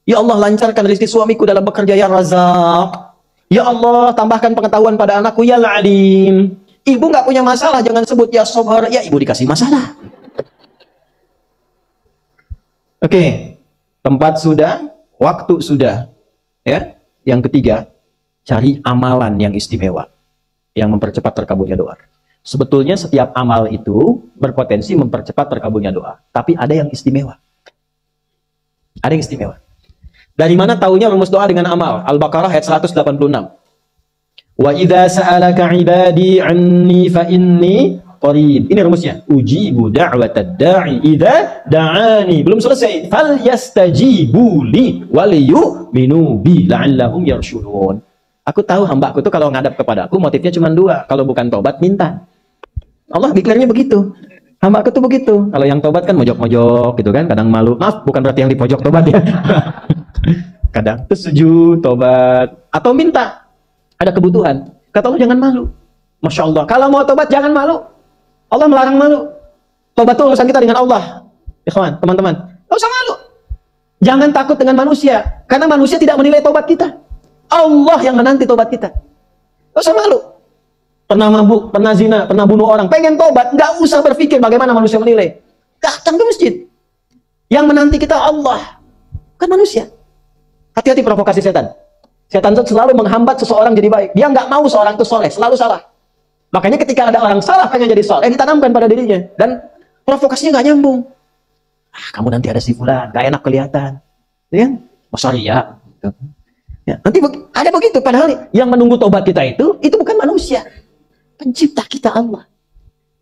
Ya Allah, lancarkan rezeki suamiku dalam bekerja ya Razak. Ya Allah, tambahkan pengetahuan pada anakku ya Alim. Ibu nggak punya masalah, jangan sebut ya Sabr. Ya ibu dikasih masalah. Oke, tempat sudah, waktu sudah. Ya, yang ketiga, cari amalan yang istimewa yang mempercepat terkabulnya doa. Sebetulnya setiap amal itu berpotensi mempercepat terkabulnya doa. Tapi ada yang istimewa. Ada yang istimewa. Dari mana taunya rumus doa dengan amal? Al-Baqarah ayat 186. Wa idza sa'alaka 'ibadi 'anni fa inni qarib. Ini rumusnya. Ujibu da'watad da'i idza da'ani. Belum selesai. Fal yastajibu li wal yu'minu bi la'allahum yarshudun. Aku tahu hambaku tuh kalau ngadap kepadaku motifnya cuma dua. Kalau bukan tobat, minta. Allah declare-nya begitu. Hamba aku tuh begitu. Kalau yang tobat kan mojok-mojok gitu kan, kadang malu. Maaf, bukan berarti yang di pojok tobat ya. Kadang tuh sujud, tobat, atau minta. Ada kebutuhan. Kata Allah jangan malu. Masya Allah. Kalau mau tobat jangan malu. Allah melarang malu. Tobat itu urusan kita dengan Allah. Ikhwan, teman-teman. Gak usah malu. Jangan takut dengan manusia. Karena manusia tidak menilai tobat kita. Allah yang menanti tobat kita. Gak usah malu. Pernah mabuk, pernah zina, pernah bunuh orang, pengen tobat, nggak usah berpikir bagaimana manusia menilai. Datang ke masjid. Yang menanti kita Allah, bukan manusia. Hati-hati provokasi setan. Setan selalu menghambat seseorang jadi baik. Dia nggak mau seorang itu soleh, selalu salah. Makanya ketika ada orang salah pengen jadi soleh, ditanamkan pada dirinya. Dan provokasinya nggak nyambung. Ah, kamu nanti ada si fulan, nggak enak kelihatan. Ya kan? Oh, sorry ya. Ya, nanti ada begitu. Padahal yang menunggu tobat kita itu bukan manusia. Pencipta kita Allah.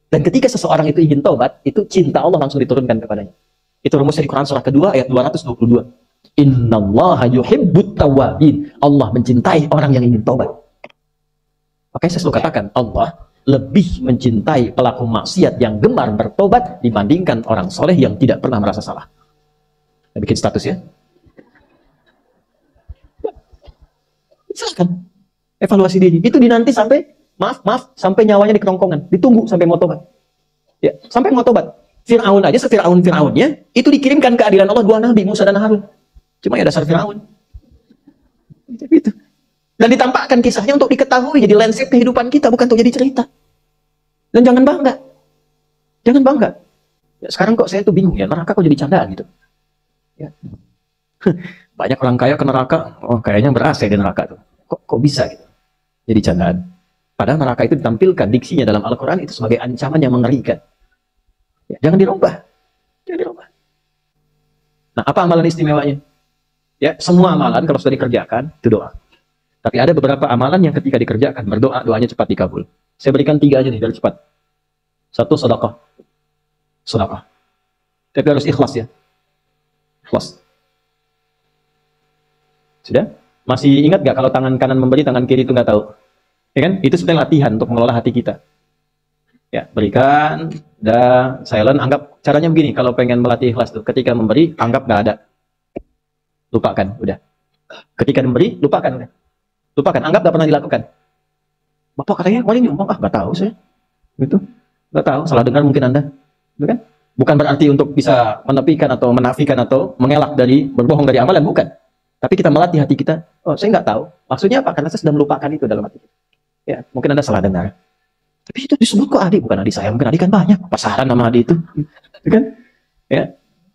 Dan ketika seseorang itu ingin tobat, itu cinta Allah langsung diturunkan kepadanya. Itu rumusnya di Quran surah kedua ayat 222. Innallaha yuhibbut tawwabin. Allah mencintai orang yang ingin tobat. Makanya saya selalu katakan, Allah lebih mencintai pelaku maksiat yang gemar bertobat dibandingkan orang soleh yang tidak pernah merasa salah. Saya bikin status ya. Silakan evaluasi diri. Itu dinanti sampai maaf sampai nyawanya di kerongkongan, ditunggu sampai mau tobat. Ya, sampai mau tobat. Fir'aun aja, Fir'aunnya itu dikirimkan keadilan Allah 2 nabi, Musa dan Harun. Cuma ya dasar Fir'aun. Gitu. Dan ditampakkan kisahnya untuk diketahui, jadi landscape kehidupan kita, bukan untuk jadi cerita. Dan jangan bangga. Jangan bangga. Ya, sekarang kok saya tuh bingung ya, neraka kok jadi candaan gitu. Ya. Banyak orang kaya ke neraka, oh kayaknya ber-AC di neraka tuh. Kok bisa gitu? Jadi candaan. Padahal neraka itu ditampilkan diksinya dalam Al-Quran itu sebagai ancaman yang mengerikan. Ya, jangan dirubah. Jangan dirubah. Nah, apa amalan istimewanya? Ya, semua amalan kalau sudah dikerjakan, itu doa. Tapi ada beberapa amalan yang ketika dikerjakan, berdoa, doanya cepat dikabul. Saya berikan 3 aja nih, biar cepat. 1, sedekah. Sedekah. Tapi harus ikhlas ya. Ikhlas. Sudah? Masih ingat gak kalau tangan kanan memberi, tangan kiri itu nggak tahu? Ya kan? Itu sebenarnya latihan untuk mengelola hati kita. Ya, berikan, dan silent, anggap caranya begini, kalau pengen melatih ikhlas tuh, ketika memberi, anggap nggak ada. Lupakan, udah. Ketika memberi, lupakan, udah. Lupakan, anggap nggak pernah dilakukan. Bapak katanya, wali ngomong, nggak tahu saya. Gitu. Nggak tahu, salah dengar mungkin Anda. Gitu kan? Bukan berarti untuk bisa menepikan atau menafikan atau mengelak dari, berbohong dari amalan, bukan. Tapi kita melatih hati kita, oh saya nggak tahu. Maksudnya apa? Karena saya sudah melupakan itu dalam hati. Ya, mungkin Anda salah dengar. Tapi itu disebut kok adik, bukan adik saya, mungkin adik kan banyak. Pasaran nama adik itu. Gitu kan? Ya,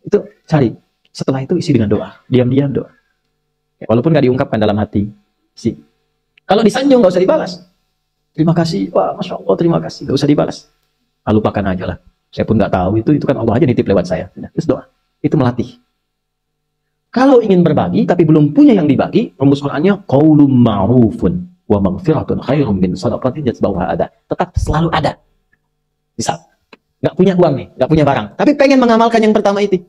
itu cari. Setelah itu isi dengan doa. Diam-diam doa. Ya, walaupun nggak diungkapkan dalam hati. Kalau disanjung nggak usah dibalas. Terima kasih, wah masya Allah terima kasih, nggak usah dibalas. Lupakan aja lah. Saya pun nggak tahu itu kan Allah aja nitip lewat saya. Nah, terus doa. Itu melatih. Kalau ingin berbagi tapi belum punya yang dibagi, rumus Qur'annya qaulun ma'rufun wa maghfiratun khairum min shadaqatin yatba'uha ada. Tetap selalu ada. Bisa. Nggak punya uang nih, nggak punya barang, tapi pengen mengamalkan yang pertama itu.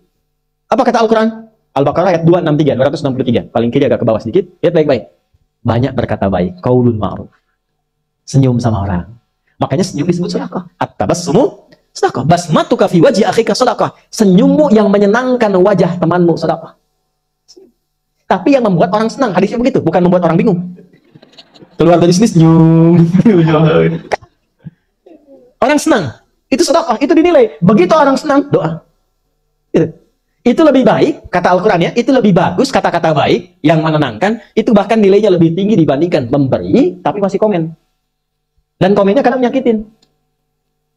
Apa kata Al-Quran? Al-Baqarah ayat 263, paling kiri agak ke bawah sedikit. Lihat baik-baik. Banyak berkata baik, qaulun ma'ruf. Senyum sama orang. Makanya senyum disebut sedekah. At-tabassumu sedekah. Basmatuka fi wajhi akhika sedekah. Senyummu yang menyenangkan wajah temanmu sedekah. Tapi yang membuat orang senang, hadisnya begitu, bukan membuat orang bingung. Keluar dari sini senyum. Orang senang, itu sedekah, itu dinilai. Begitu orang senang, doa. Itu lebih baik, kata Al-Quran ya, itu lebih bagus, kata-kata baik, yang menenangkan, itu bahkan nilainya lebih tinggi dibandingkan memberi, tapi masih komen. Dan komennya kadang nyakitin.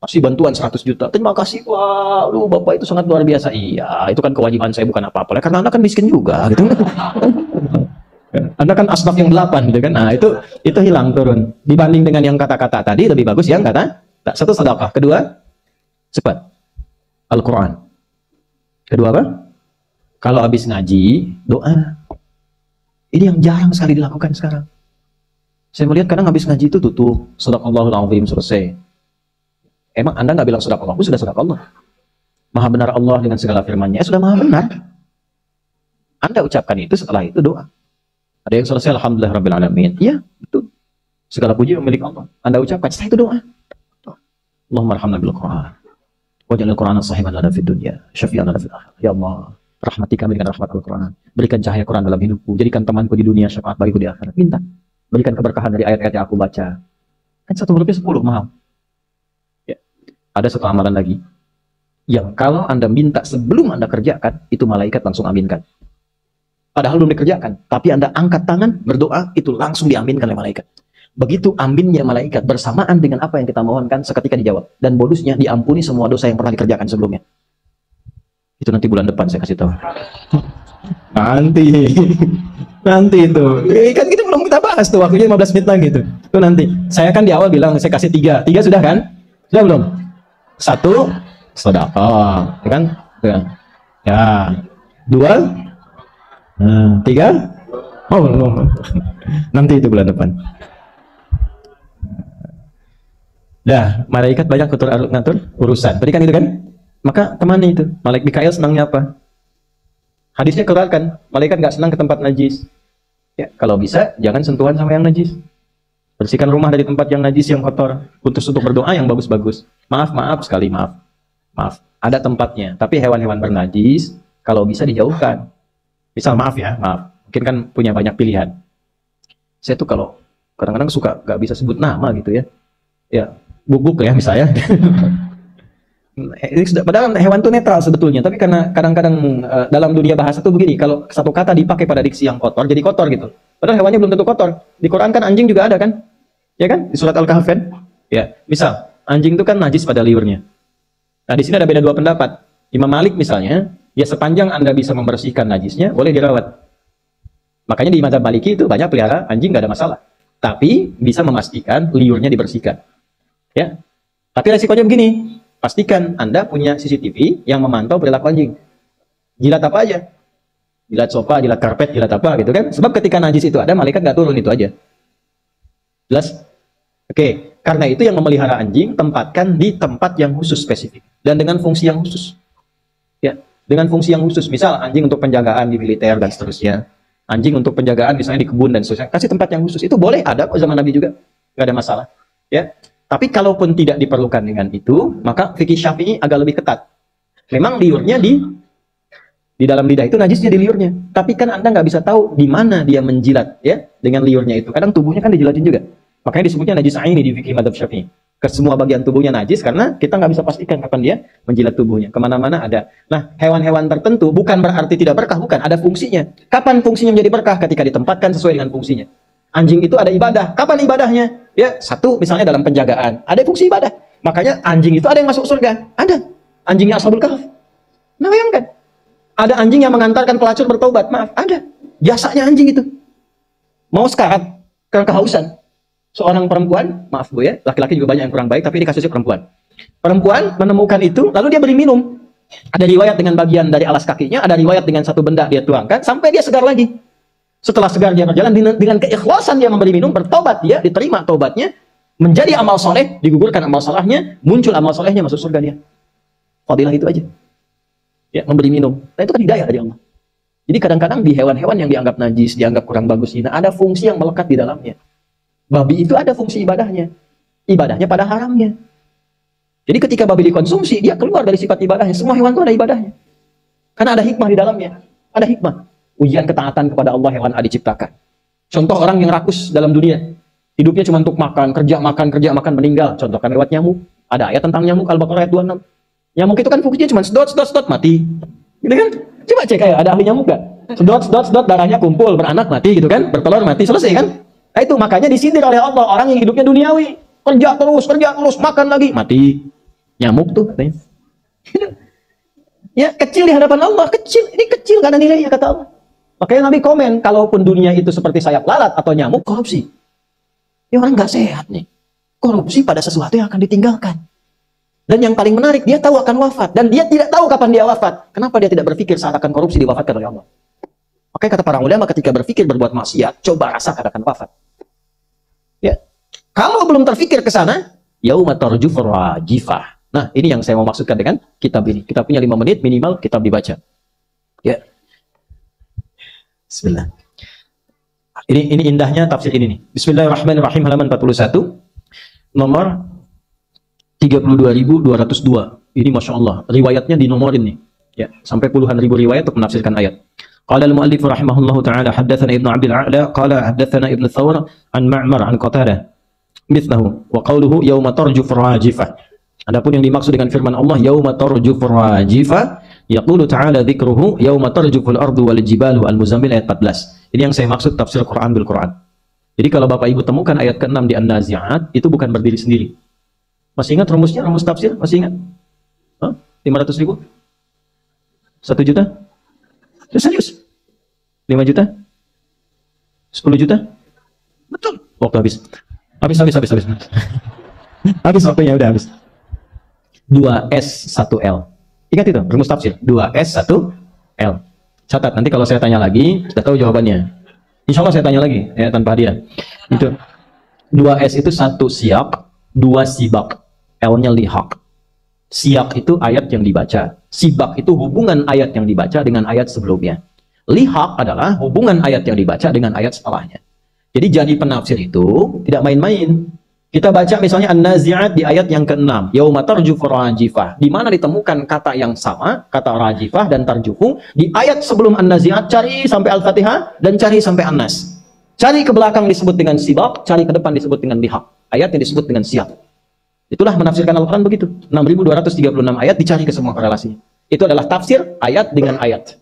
Masih bantuan 100 juta, terima kasih, wah, lu Bapak itu sangat luar biasa. Iya, itu kan kewajiban saya, bukan apa-apa. Karena Anda kan miskin juga, gitu. Anda kan asnaf yang 8, gitu kan. Nah, itu hilang, turun. Dibanding dengan yang kata-kata tadi, lebih bagus yang kata, satu sedekah. Kedua, cepat. Al-Quran. Kedua apa? Kalau habis ngaji, doa. Ini yang jarang sekali dilakukan sekarang. Saya melihat kadang habis ngaji itu tutup. Shadaqallahul azim, selesai. Emang Anda nggak bilang sedekah Allah? Sudah sedekah Allah. Maha benar Allah dengan segala firman-Nya, sudah maha benar. Anda ucapkan itu, setelah itu doa. Ada yang selesai, alhamdulillah rabbil alamin. Iya, betul. Segala puji milik Allah. Anda ucapkan, setelah itu doa. Allahumma arhamna bil Qur'an. Waj'alil Qur'ana sahiban lana fid dunya, syafi'an lana fil akhirah. Ya Allah, rahmati kami dengan rahmat Al-Qur'an. Berikan cahaya Quran dalam hidupku, jadikan temanku di dunia, syafaat bagiku di akhirat. Minta. Berikan keberkahan dari ayat-ayat yang aku baca. Kan satu hurufnya 10, mahal. Ya. Ada satu amalan lagi yang kalau Anda minta sebelum Anda kerjakan, itu malaikat langsung aminkan. Padahal belum dikerjakan, tapi Anda angkat tangan, berdoa, itu langsung diaminkan oleh malaikat. Begitu aminnya malaikat bersamaan dengan apa yang kita mohonkan, seketika dijawab. Dan bonusnya diampuni semua dosa yang pernah dikerjakan sebelumnya. Itu nanti bulan depan saya kasih tahu. Nanti. Nanti itu. Kan kita belum kita bahas tuh, waktunya 15 menit lagi itu. Itu nanti. Saya kan di awal bilang saya kasih 3. 3 sudah kan? Sudah belum? 1 sedekah, ya kan? Ya. 2 3. Oh, belum. Nanti itu bulan depan. Dah, malaikat banyak ngatur urusan. Tadi kan itu kan? Maka temani itu. Malaikat Mikail senangnya apa? Hadisnya keluarkan, malaikat nggak senang ke tempat najis. Ya, kalau bisa jangan sentuhan sama yang najis. Bersihkan rumah dari tempat yang najis, yang kotor. Putus untuk berdoa yang bagus-bagus. Maaf sekali, maaf. Ada tempatnya. Tapi hewan-hewan bernajis kalau bisa dijauhkan. Misal maaf, mungkin kan punya banyak pilihan. Saya tuh kalau kadang-kadang suka nggak bisa sebut nama gitu ya. Ya, bubuk ya misalnya. Padahal hewan itu netral sebetulnya, tapi karena kadang-kadang dalam dunia bahasa tuh begini, kalau satu kata dipakai pada diksi yang kotor, jadi kotor gitu. Padahal hewannya belum tentu kotor. Di Quran kan anjing juga ada kan? Ya kan? Di surat Al-Kahf kan? Ya, misal anjing itu kan najis pada liurnya. Nah, di sini ada beda 2 pendapat. Imam Malik misalnya, ya sepanjang Anda bisa membersihkan najisnya, boleh dirawat. Makanya di mazhab Maliki itu banyak pelihara anjing nggak ada masalah. Tapi bisa memastikan liurnya dibersihkan. Ya. Tapi resikonya begini. Pastikan Anda punya CCTV yang memantau perilaku anjing. Jilat apa aja? Jilat sofa, jilat karpet, jilat apa gitu kan? Sebab ketika najis itu ada, malaikat nggak turun, itu aja. Jelas? Oke. Karena itu yang memelihara anjing, tempatkan di tempat yang khusus spesifik. Dan dengan fungsi yang khusus. Ya, dengan fungsi yang khusus. Misal anjing untuk penjagaan di militer dan seterusnya. Anjing untuk penjagaan misalnya di kebun dan seterusnya. Kasih tempat yang khusus. Itu boleh, ada kok zaman Nabi juga. Nggak ada masalah. Ya. Tapi kalaupun tidak diperlukan dengan itu, maka fikih Syafi'i agak lebih ketat. Memang liurnya di dalam lidah itu najisnya di liurnya. Tapi kan Anda nggak bisa tahu di mana dia menjilat ya dengan liurnya itu. Kadang tubuhnya kan dijilatin juga. Makanya disebutnya najis aini di fikih madzhab Syafi'i. Ke semua bagian tubuhnya najis karena kita nggak bisa pastikan kapan dia menjilat tubuhnya. Kemana-mana ada. Nah, hewan-hewan tertentu bukan berarti tidak berkah, bukan. Ada fungsinya. Kapan fungsinya menjadi berkah? Ketika ditempatkan sesuai dengan fungsinya. Anjing itu ada ibadah. Kapan ibadahnya? Ya, satu misalnya dalam penjagaan. Ada fungsi ibadah. Makanya anjing itu ada yang masuk surga. Ada. Anjingnya Ashabul Kahf. Nah, bayangkan. Ada anjing yang mengantarkan pelacur bertobat. Maaf, ada. Jasanya anjing itu. Mau sekarat karena kehausan. Seorang perempuan, maaf Bu ya, laki-laki juga banyak yang kurang baik, tapi ini kasusnya perempuan. Perempuan menemukan itu, lalu dia beri minum. Ada riwayat dengan bagian dari alas kakinya, ada riwayat dengan satu benda dia tuangkan, sampai dia segar lagi. Setelah segar dia berjalan dengan keikhlasan dia memberi minum, bertobat dia, diterima tobatnya, menjadi amal soleh, digugurkan amal solehnya, muncul amal solehnya, masuk surga dia. Fadilah itu aja. Ya, memberi minum. Nah, itu kan hidayah dari Allah. Jadi kadang-kadang di hewan-hewan yang dianggap najis, dianggap kurang bagus ini, ada fungsi yang melekat di dalamnya. Babi itu ada fungsi ibadahnya. Ibadahnya pada haramnya. Jadi ketika babi dikonsumsi, dia keluar dari sifat ibadahnya. Semua hewan itu ada ibadahnya. Karena ada hikmah di dalamnya. Ada hikmah. Ujian ketaatan kepada Allah hewan diciptakan. Contoh orang yang rakus dalam dunia. Hidupnya cuma untuk makan, kerja makan, meninggal. Contohkan lewat nyamuk. Ada ayat tentang nyamuk, Al-Baqarah ayat 26. Nyamuk itu kan fungsinya cuma sedot, mati. Gitu kan? Coba cek kayak ada ahli nyamuk gak? Sedot, darahnya kumpul, beranak mati gitu kan? Bertelur mati, selesai kan? Nah itu makanya disindir oleh Allah orang yang hidupnya duniawi. Kerja terus, makan lagi, mati. Nyamuk tuh katanya. Ya kecil di hadapan Allah, kecil. Ini kecil karena nilainya kata Allah. Makanya Nabi komen, kalaupun dunia itu seperti sayap lalat atau nyamuk, korupsi. Ya orang nggak sehat nih. Korupsi pada sesuatu yang akan ditinggalkan. Dan yang paling menarik, dia tahu akan wafat. Dan dia tidak tahu kapan dia wafat. Kenapa dia tidak berpikir saat akan korupsi diwafatkan oleh Allah? Makanya kata para ulama, ketika berpikir berbuat maksiat, coba rasakan akan wafat. Ya, kalau belum terpikir ke sana, yauma tarjufur rajifah. Nah, ini yang saya mau maksudkan dengan kitab ini. Kita punya 5 menit minimal kitab dibaca. Ya. Bismillah. Ini indahnya tafsir ini nih. Bismillahirrahmanirrahim halaman 41. Nomor 32.202. Ini Masya Allah. Riwayatnya dinomorin nih. Ya, sampai puluhan ribu riwayat untuk menafsirkan ayat. Qala al-muallif rahimahullahu ta'ala haddatsana Ibnu Abdul A'la qala haddatsana Ibnu Thawr an Ma'mar an Qatadah mithlahu wa qawluhu yauma tarjufur rajifah. Adapun yang dimaksud dengan firman Allah yauma tarjufur rajifah yaqulu ta'ala dzikruhu yauma tarjuful ardu wal jibalu al-Muzammil ayat 14. Ini yang saya maksud tafsir Quran bil Quran. Jadi kalau Bapak Ibu temukan ayat ke-6 di An-Nazi'at itu bukan berdiri sendiri. Masih ingat rumusnya, rumus tafsir? Masih ingat? 500.000? 1 juta? Serius? 5 juta? 10 juta? Betul. Waktu habis. Habis. Habis waktunya, udah habis. 2S 1L. Ingat itu, rumus tafsir. 2S 1L. Catat, nanti kalau saya tanya lagi, sudah tahu jawabannya. Insya Allah saya tanya lagi, ya, tanpa hadiah. Itu 2S itu 1 siyak, 2 sibak, L-nya lihak. Siyak itu ayat yang dibaca, sibak itu hubungan ayat yang dibaca dengan ayat sebelumnya. Lihak adalah hubungan ayat yang dibaca dengan ayat setelahnya. Jadi jadi penafsir itu tidak main-main. Kita baca misalnya An-Nazi'at di ayat yang ke-6, yauma tarjufu rajifah, di mana ditemukan kata yang sama, kata rajifah dan tarjufu. Di ayat sebelum An-Nazi'at cari sampai Al-Fatihah dan cari sampai An-Nas. Cari ke belakang disebut dengan sibak, cari ke depan disebut dengan lihak. Ayat yang disebut dengan siyak. Itulah menafsirkan Al-Quran begitu. 6.236 ayat dicari ke semua korelasinya. Itu adalah tafsir ayat dengan ayat.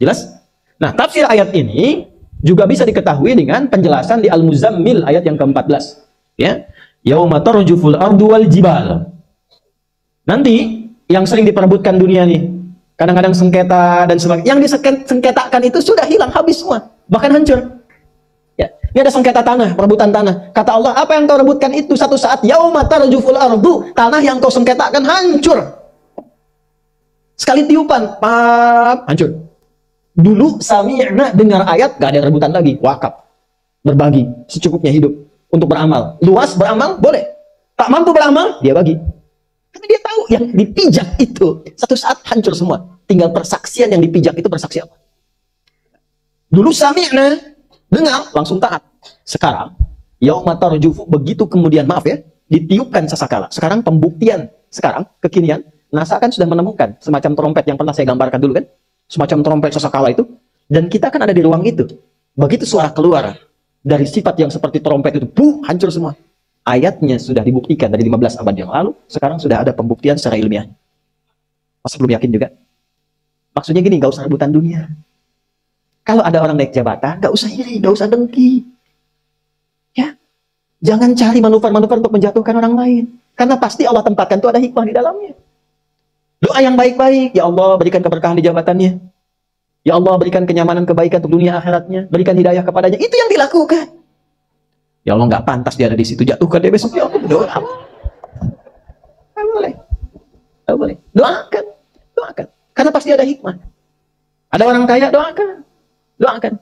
Jelas? Nah, tafsir ayat ini juga bisa diketahui dengan penjelasan di Al-Muzammil ayat yang ke-14. Ya. Yauma tarjuful ardu wal jibal. Nanti yang sering diperebutkan dunia nih, kadang-kadang sengketa dan sebagainya. Yang disengketakan itu sudah hilang, habis semua, bahkan hancur. Ya, ini ada sengketa tanah, perebutan tanah. Kata Allah, apa yang kau rebutkan itu satu saat yauma tarjuful ardu, tanah yang kau sengketakan hancur. Sekali tiupan, pap, hancur. Dulu sami'na, dengar ayat, gak ada rebutan lagi, wakaf, berbagi secukupnya hidup. Untuk beramal, luas beramal boleh, tak mampu beramal dia bagi, tapi dia tahu yang dipijak itu satu saat hancur semua, tinggal persaksian yang dipijak itu bersaksi apa. Dulu sami'na, dengar langsung taat. Sekarang yauma tarjufu, begitu kemudian, maaf ya, ditiupkan sasakala. Sekarang pembuktian, sekarang kekinian NASA kan sudah menemukan semacam trompet yang pernah saya gambarkan dulu kan, semacam trompet sasakala itu, dan kita kan ada di ruang itu. Begitu suara keluar dari sifat yang seperti trompet itu, hancur semua. Ayatnya sudah dibuktikan dari 15 abad yang lalu, sekarang sudah ada pembuktian secara ilmiah. Masa belum yakin juga? Maksudnya gini, gak usah rebutan dunia. Kalau ada orang naik jabatan, gak usah iri, gak usah dengki. Ya, jangan cari manuver-manuver untuk menjatuhkan orang lain. Karena pasti Allah tempatkan itu ada hikmah di dalamnya. Doa yang baik-baik, ya Allah berikan keberkahan di jabatannya. Ya Allah berikan kenyamanan, kebaikan untuk dunia akhiratnya, berikan hidayah kepadanya. Itu yang dilakukan. Ya Allah nggak pantas dia ada di situ, jatuhkan dia besok. Ya Allah, doa. Nggak boleh. Nggak boleh. Doakan. Doakan. Karena pasti ada hikmah. Ada orang kaya, doakan. Doakan.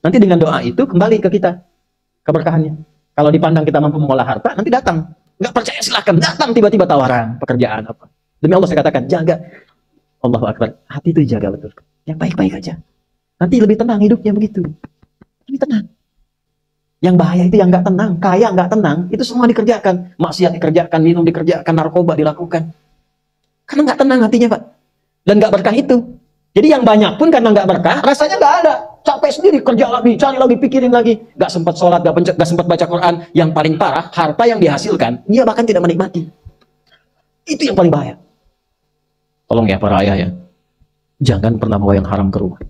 Nanti dengan doa itu kembali ke kita keberkahannya. Kalau dipandang kita mampu mengolah harta, nanti datang. Nggak percaya silahkan. Datang tiba-tiba tawaran, pekerjaan apa. Demi Allah saya katakan, jaga. Allahu Akbar. Hati itu jaga betul. Yang baik-baik aja. Nanti lebih tenang hidupnya begitu. Lebih tenang. Yang bahaya itu yang nggak tenang. Kaya nggak tenang. Itu semua dikerjakan. Maksiat dikerjakan, minum dikerjakan, narkoba dilakukan. Karena nggak tenang hatinya, Pak. Dan nggak berkah itu. Jadi yang banyak pun karena nggak berkah, rasanya nggak ada. Capek sendiri, kerja lagi, cari lagi, pikirin lagi. Nggak sempat sholat, nggak sempat baca Quran. Yang paling parah, harta yang dihasilkan, dia bahkan tidak menikmati. Itu yang paling bahaya. Tolong ya para ayah ya. Jangan pernah bawa yang haram ke rumah.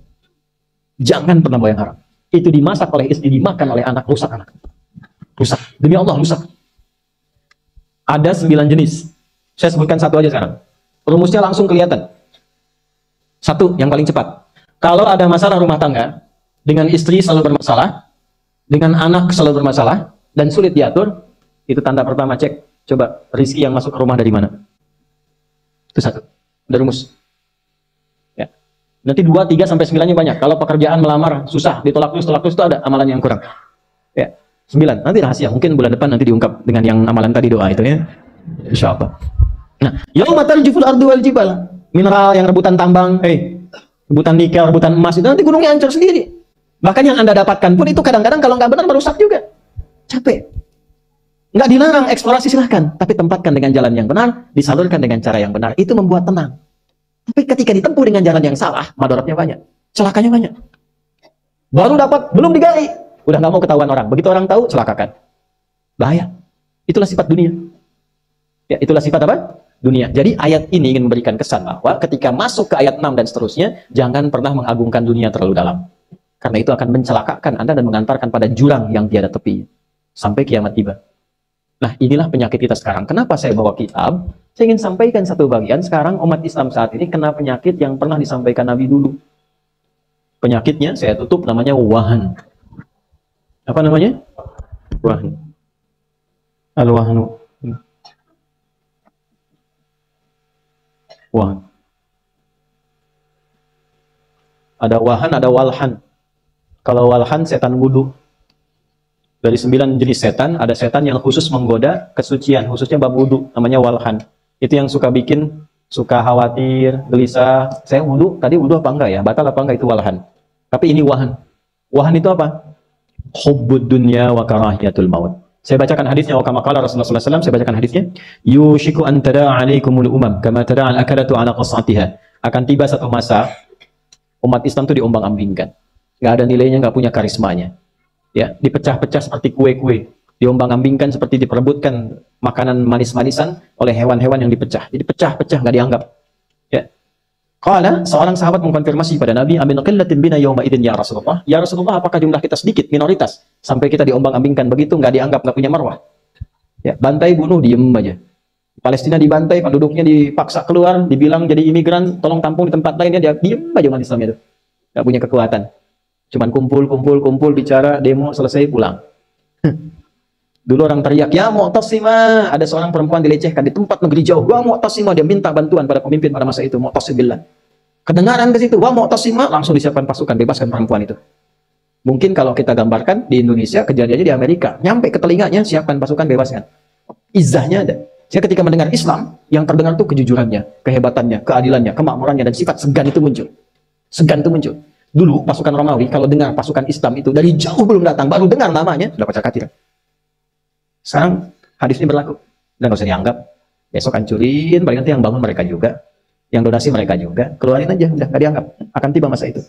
Jangan pernah bawa yang haram. Itu dimasak oleh istri, dimakan oleh anak, rusak anak. Rusak. Demi Allah, rusak. Ada 9 jenis. Saya sebutkan satu aja sekarang. Rumusnya langsung kelihatan. Satu, yang paling cepat. Kalau ada masalah rumah tangga, dengan istri selalu bermasalah, dengan anak selalu bermasalah, dan sulit diatur, itu tanda pertama, cek. Coba, rezeki yang masuk ke rumah dari mana? Itu satu. Ada rumus. Nanti 2, 3, sampai 9-nya banyak. Kalau pekerjaan melamar, susah. Ditolak terus itu ada amalan yang kurang. Ya, 9. Nanti rahasia. Mungkin bulan depan nanti diungkap dengan yang amalan tadi doa itu ya. Insya Allah. Nah, yauma tarjuful ardu wal jibal. Mineral yang rebutan tambang, rebutan nikel, rebutan emas, itu nanti gunungnya hancur sendiri. Bahkan yang Anda dapatkan pun itu kadang-kadang kalau nggak benar merusak juga. Capek. Nggak dilarang eksplorasi silahkan. Tapi tempatkan dengan jalan yang benar, disalurkan dengan cara yang benar. Itu membuat tenang. Tapi ketika ditempuh dengan jalan yang salah, madaratnya banyak, celakanya banyak. Baru dapat, belum digali, udah nggak mau ketahuan orang. Begitu orang tahu, celakakan. Bahaya. Itulah sifat dunia. Ya, itulah sifat apa? Dunia. Jadi ayat ini ingin memberikan kesan bahwa ketika masuk ke ayat 6 dan seterusnya, jangan pernah mengagungkan dunia terlalu dalam. Karena itu akan mencelakakan Anda dan mengantarkan pada jurang yang tiada tepi. Sampai kiamat tiba. Nah, inilah penyakit kita sekarang. Kenapa saya bawa kitab? Saya ingin sampaikan satu bagian, sekarang umat Islam saat ini kena penyakit yang pernah disampaikan Nabi dulu. Penyakitnya saya tutup, namanya wahan. Apa namanya? Wahan. Al-wahnu. Wahan. Ada wahan, ada walhan. Kalau walhan, setan wudu. Dari 9 jenis setan, ada setan yang khusus menggoda kesucian, khususnya bab wudu, namanya walhan. Itu yang suka bikin, suka khawatir, gelisah. Saya wudu, tadi wudu apa enggak ya? Batal apa enggak, itu walhan. Tapi ini wahan. Wahan itu apa? Hubbud dunya wa karahiyatul maut. Saya bacakan hadisnya, wa kama qala Rasulullah sallallahu alaihi wasallam, saya bacakan hadisnya. Yushiku an tada'a 'alaikumul umam kama tada'a al-akalatu 'ala qas'atiha. Akan tiba satu masa umat Islam itu diombang-ambingkan. Enggak ada nilainya, enggak punya karismanya. Ya, dipecah-pecah seperti kue-kue, diombang-ambingkan seperti diperebutkan makanan manis-manisan oleh hewan-hewan yang dipecah. Jadi pecah-pecah, nggak dianggap. Ya. Qala, seorang sahabat mengkonfirmasi pada Nabi, "Amin qillatin bina yawma idzin ya Rasulullah." Ya Rasulullah, apakah jumlah kita sedikit, minoritas, sampai kita diombang-ambingkan begitu, nggak dianggap, nggak punya marwah? Ya, bantai bunuh, diem aja. Palestina dibantai, penduduknya dipaksa keluar, dibilang jadi imigran, tolong tampung di tempat lainnya, dia diem aja umat Islam itu. Nggak punya kekuatan. Cuman kumpul, bicara, demo, selesai, pulang. Dulu orang teriak, ya Mu'tasimah. Ada seorang perempuan dilecehkan di tempat negeri jauh. Wa Mu'tasimah, dia minta bantuan pada pemimpin pada masa itu. Mu'tasimillah. Kedengaran ke situ, wa Mu'tasimah, langsung disiapkan pasukan, bebaskan perempuan itu. Mungkin kalau kita gambarkan di Indonesia, kejadiannya di Amerika. Nyampe ke telinganya, siapkan pasukan, bebaskan. Izahnya ada. Saya ketika mendengar Islam, yang terdengar itu kejujurannya, kehebatannya, keadilannya, kemakmurannya, dan sifat segan itu muncul. Segan itu muncul. Dulu pasukan Romawi kalau dengar pasukan Islam itu dari jauh belum datang, baru dengar namanya sudah kocar kacir. Sekarang hadis ini berlaku, dan nggak usah dianggap. Besok hancurin, paling nanti yang bangun mereka juga, yang donasi mereka juga, keluarin aja, udah nggak dianggap. Akan tiba masa itu.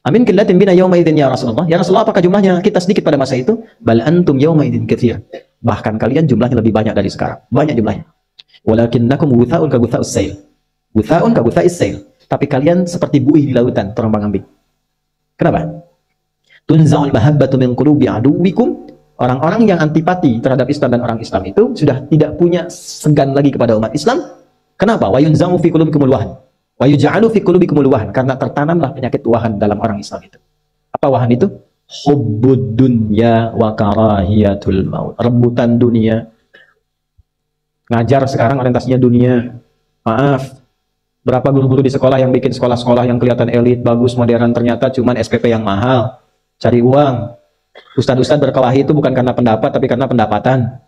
Amin qillatin bina yawma idzin ya Rasulullah. Ya Rasulullah, apakah jumlahnya kita sedikit pada masa itu? Bal antum yawma idzin katsir. Bahkan kalian jumlahnya lebih banyak dari sekarang. Banyak jumlahnya. Walakinnakum gutha'un ka gutha'us sail. Gutha'un ka gutha'is sail. Tapi kalian seperti buih di lautan, terombang-ambing. Kenapa? Tunza'ul mahabbatu min qulubi aduwikum. Orang-orang yang antipati terhadap Islam dan orang Islam itu sudah tidak punya segan lagi kepada umat Islam. Kenapa? Wa yunza'u fi qulubikumul wahn. Wa yuj'alu fi qulubikumul wahn. Karena tertanamlah penyakit wahan dalam orang Islam itu. Apa wahan itu? Hubbud dunya wa karahiyatul maut. Rebutan dunia. Ngajar sekarang orientasinya dunia. Maaf. Berapa guru-guru di sekolah yang bikin sekolah-sekolah yang kelihatan elit, bagus, modern, ternyata cuman SPP yang mahal, cari uang. Ustadz-ustadz berkelahi itu bukan karena pendapat, tapi karena pendapatan.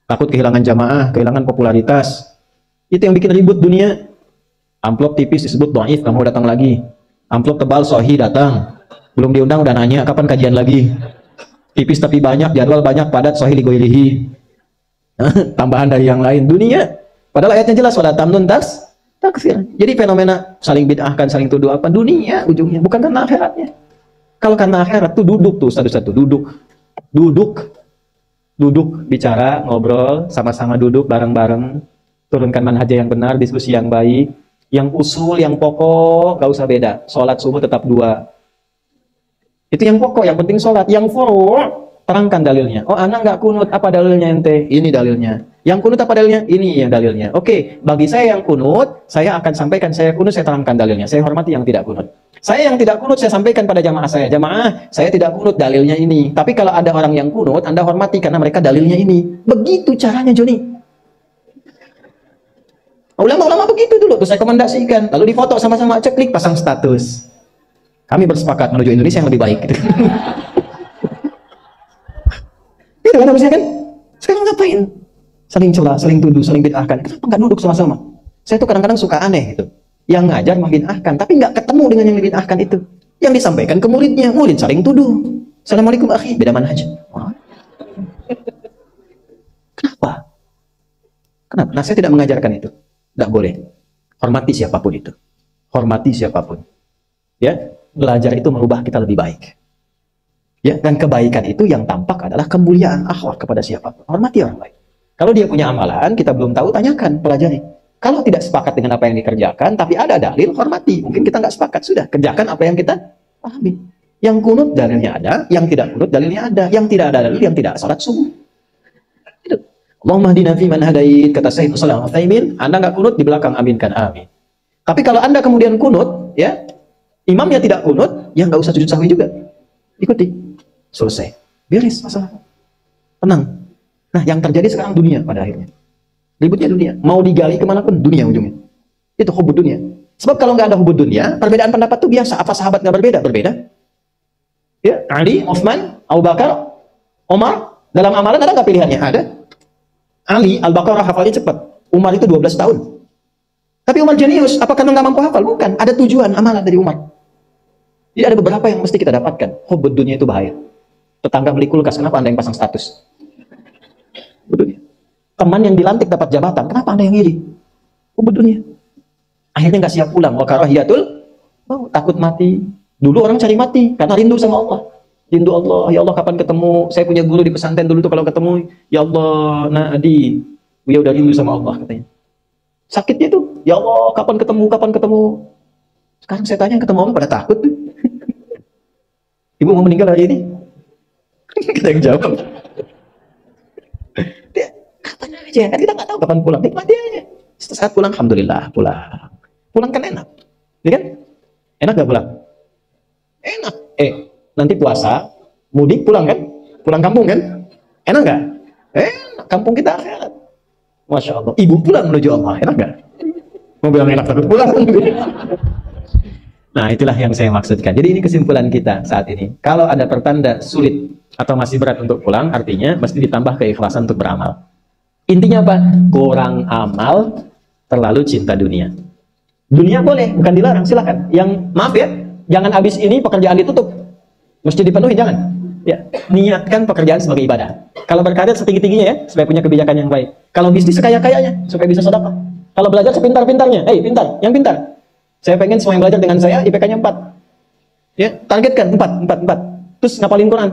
Takut kehilangan jamaah, kehilangan popularitas. Itu yang bikin ribut dunia. Amplop tipis disebut dhaif, nggak mau datang lagi. Amplop tebal sohi datang. Belum diundang udah nanya, kapan kajian lagi? Tipis tapi banyak, jadwal banyak, padat, sohi ligoilihi. Tambahan dari yang lain. Dunia. Padahal ayatnya jelas, wala tamnun taksir. Jadi fenomena saling bid'ahkan, saling tuduh apa? Dunia ujungnya, bukan karena akhiratnya. Kalau karena akhirat tuh duduk tuh satu-satu, duduk, bicara, ngobrol, sama-sama duduk bareng-bareng, turunkan manhaj yang benar, diskusi yang baik, yang usul, yang pokok, gak usah beda. Sholat subuh tetap 2. Itu yang pokok, yang penting sholat. Yang furu' terangkan dalilnya. Oh, anak nggak kunut, apa dalilnya ente? Ini dalilnya. Yang kunut apa dalilnya? Ini yang dalilnya. Oke, bagi saya yang kunut, saya akan sampaikan saya kunut, saya terangkan dalilnya. Saya hormati yang tidak kunut. Saya yang tidak kunut, saya sampaikan pada jamaah saya. Jamaah, saya tidak kunut, dalilnya ini. Tapi kalau ada orang yang kunut, Anda hormati karena mereka dalilnya ini. Begitu caranya, Joni. Ulama-ulama begitu dulu, terus saya rekomendasikan. Lalu difoto sama-sama, cek, klik, pasang status. Kami bersepakat menuju Indonesia yang lebih baik. Gitu. Itu kan harusnya kan? Sekarang ngapain? Saling celah, saling tuduh, saling bid'ahkan. Kenapa nggak duduk sama-sama? Saya tuh kadang-kadang suka aneh gitu. Yang ngajar membid'ahkan, tapi nggak ketemu dengan yang dibid'ahkan itu. Yang disampaikan ke muridnya, murid saling tuduh. Assalamualaikum akhi, beda manhaj. Kenapa? Kenapa? Nah, saya tidak mengajarkan itu. Nggak boleh. Hormati siapapun itu. Hormati siapapun. Ya, belajar itu merubah kita lebih baik. Ya, dan kebaikan itu yang tampak adalah kemuliaan akhlak kepada siapapun. Hormati orang lain. Kalau dia punya amalan, kita belum tahu, tanyakan, pelajari. Kalau tidak sepakat dengan apa yang dikerjakan, tapi ada dalil, hormati. Mungkin kita nggak sepakat, sudah. Kerjakan apa yang kita pahami. Yang kunut dalilnya ada, yang tidak kunut dalilnya ada. Yang tidak ada dalil, yang tidak salat subuh. Itu. Allahumma hdina fiman hadait, kata Syekh Shalih Al Utsaimin, Anda nggak kunut di belakang aminkan amin. Tapi kalau Anda kemudian kunut, ya, imamnya tidak kunut, ya nggak usah sujud sahwi juga. Ikuti. Selesai. Beres masalah. Tenang. Nah, yang terjadi sekarang dunia pada akhirnya. Ributnya dunia. Mau digali kemanapun, dunia ujungnya. Itu hubud dunia. Sebab kalau nggak ada hubud dunia, perbedaan pendapat itu biasa. Apa sahabat nggak berbeda? Berbeda. Ya, Ali, Utsman, Abu Bakar, Omar, dalam amalan ada nggak pilihannya? Ada. Ali, Al-Baqarah hafalnya cepat. Umar itu 12 tahun. Tapi Umar jenius. Apa karena nggak mampu hafal? Bukan. Ada tujuan amalan dari Umar. Jadi ada beberapa yang mesti kita dapatkan. Hubud dunia itu bahaya. Tetangga beli kulkas, kenapa Anda yang pasang status? Hubud dunia. Teman yang dilantik dapat jabatan, kenapa Anda yang iri? Hubud dunia. Akhirnya nggak siap pulang. Wa karahiyatul maut, takut mati. Dulu orang cari mati karena rindu sama Allah. Rindu Allah, ya Allah kapan ketemu? Saya punya guru di pesantren dulu tuh kalau ketemu, ya Allah, Nadi, dia udah rindu sama Allah katanya. Sakitnya tuh, ya Allah kapan ketemu, kapan ketemu? Sekarang saya tanya ketemu Allah pada takut tuh. Ibu mau meninggal hari ini? Kita yang jawab. Dia, kapan aja, kan kita nggak tahu kapan pulang, nikmati aja. Saat pulang, alhamdulillah pulang. Pulang kan enak, ya kan? Enak gak pulang? Enak. Nanti puasa, mudik pulang kan? Pulang kampung kan? Enak gak? Enak, kampung kita akhirat. Masya Allah. Ibu pulang menuju Allah, enak gak? Mau bilang enak takut pulang. Nah, itulah yang saya maksudkan. Jadi ini kesimpulan kita saat ini. Kalau ada pertanda sulit atau masih berat untuk pulang, artinya mesti ditambah keikhlasan untuk beramal. Intinya apa? Kurang amal, terlalu cinta dunia. Dunia boleh, bukan dilarang, silakan. Yang maaf ya, jangan habis ini pekerjaan ditutup. Mesti dipenuhi, jangan. Ya, niatkan pekerjaan sebagai ibadah. Kalau berkarir setinggi-tingginya ya, supaya punya kebijakan yang baik. Kalau bisnis sekaya-kayanya, supaya bisa sedekah. Kalau belajar sepintar-pintarnya, pintar, yang pintar. Saya pengen semua yang belajar dengan saya IPK-nya 4. Ya, targetkan 4. Terus ngapalin Quran.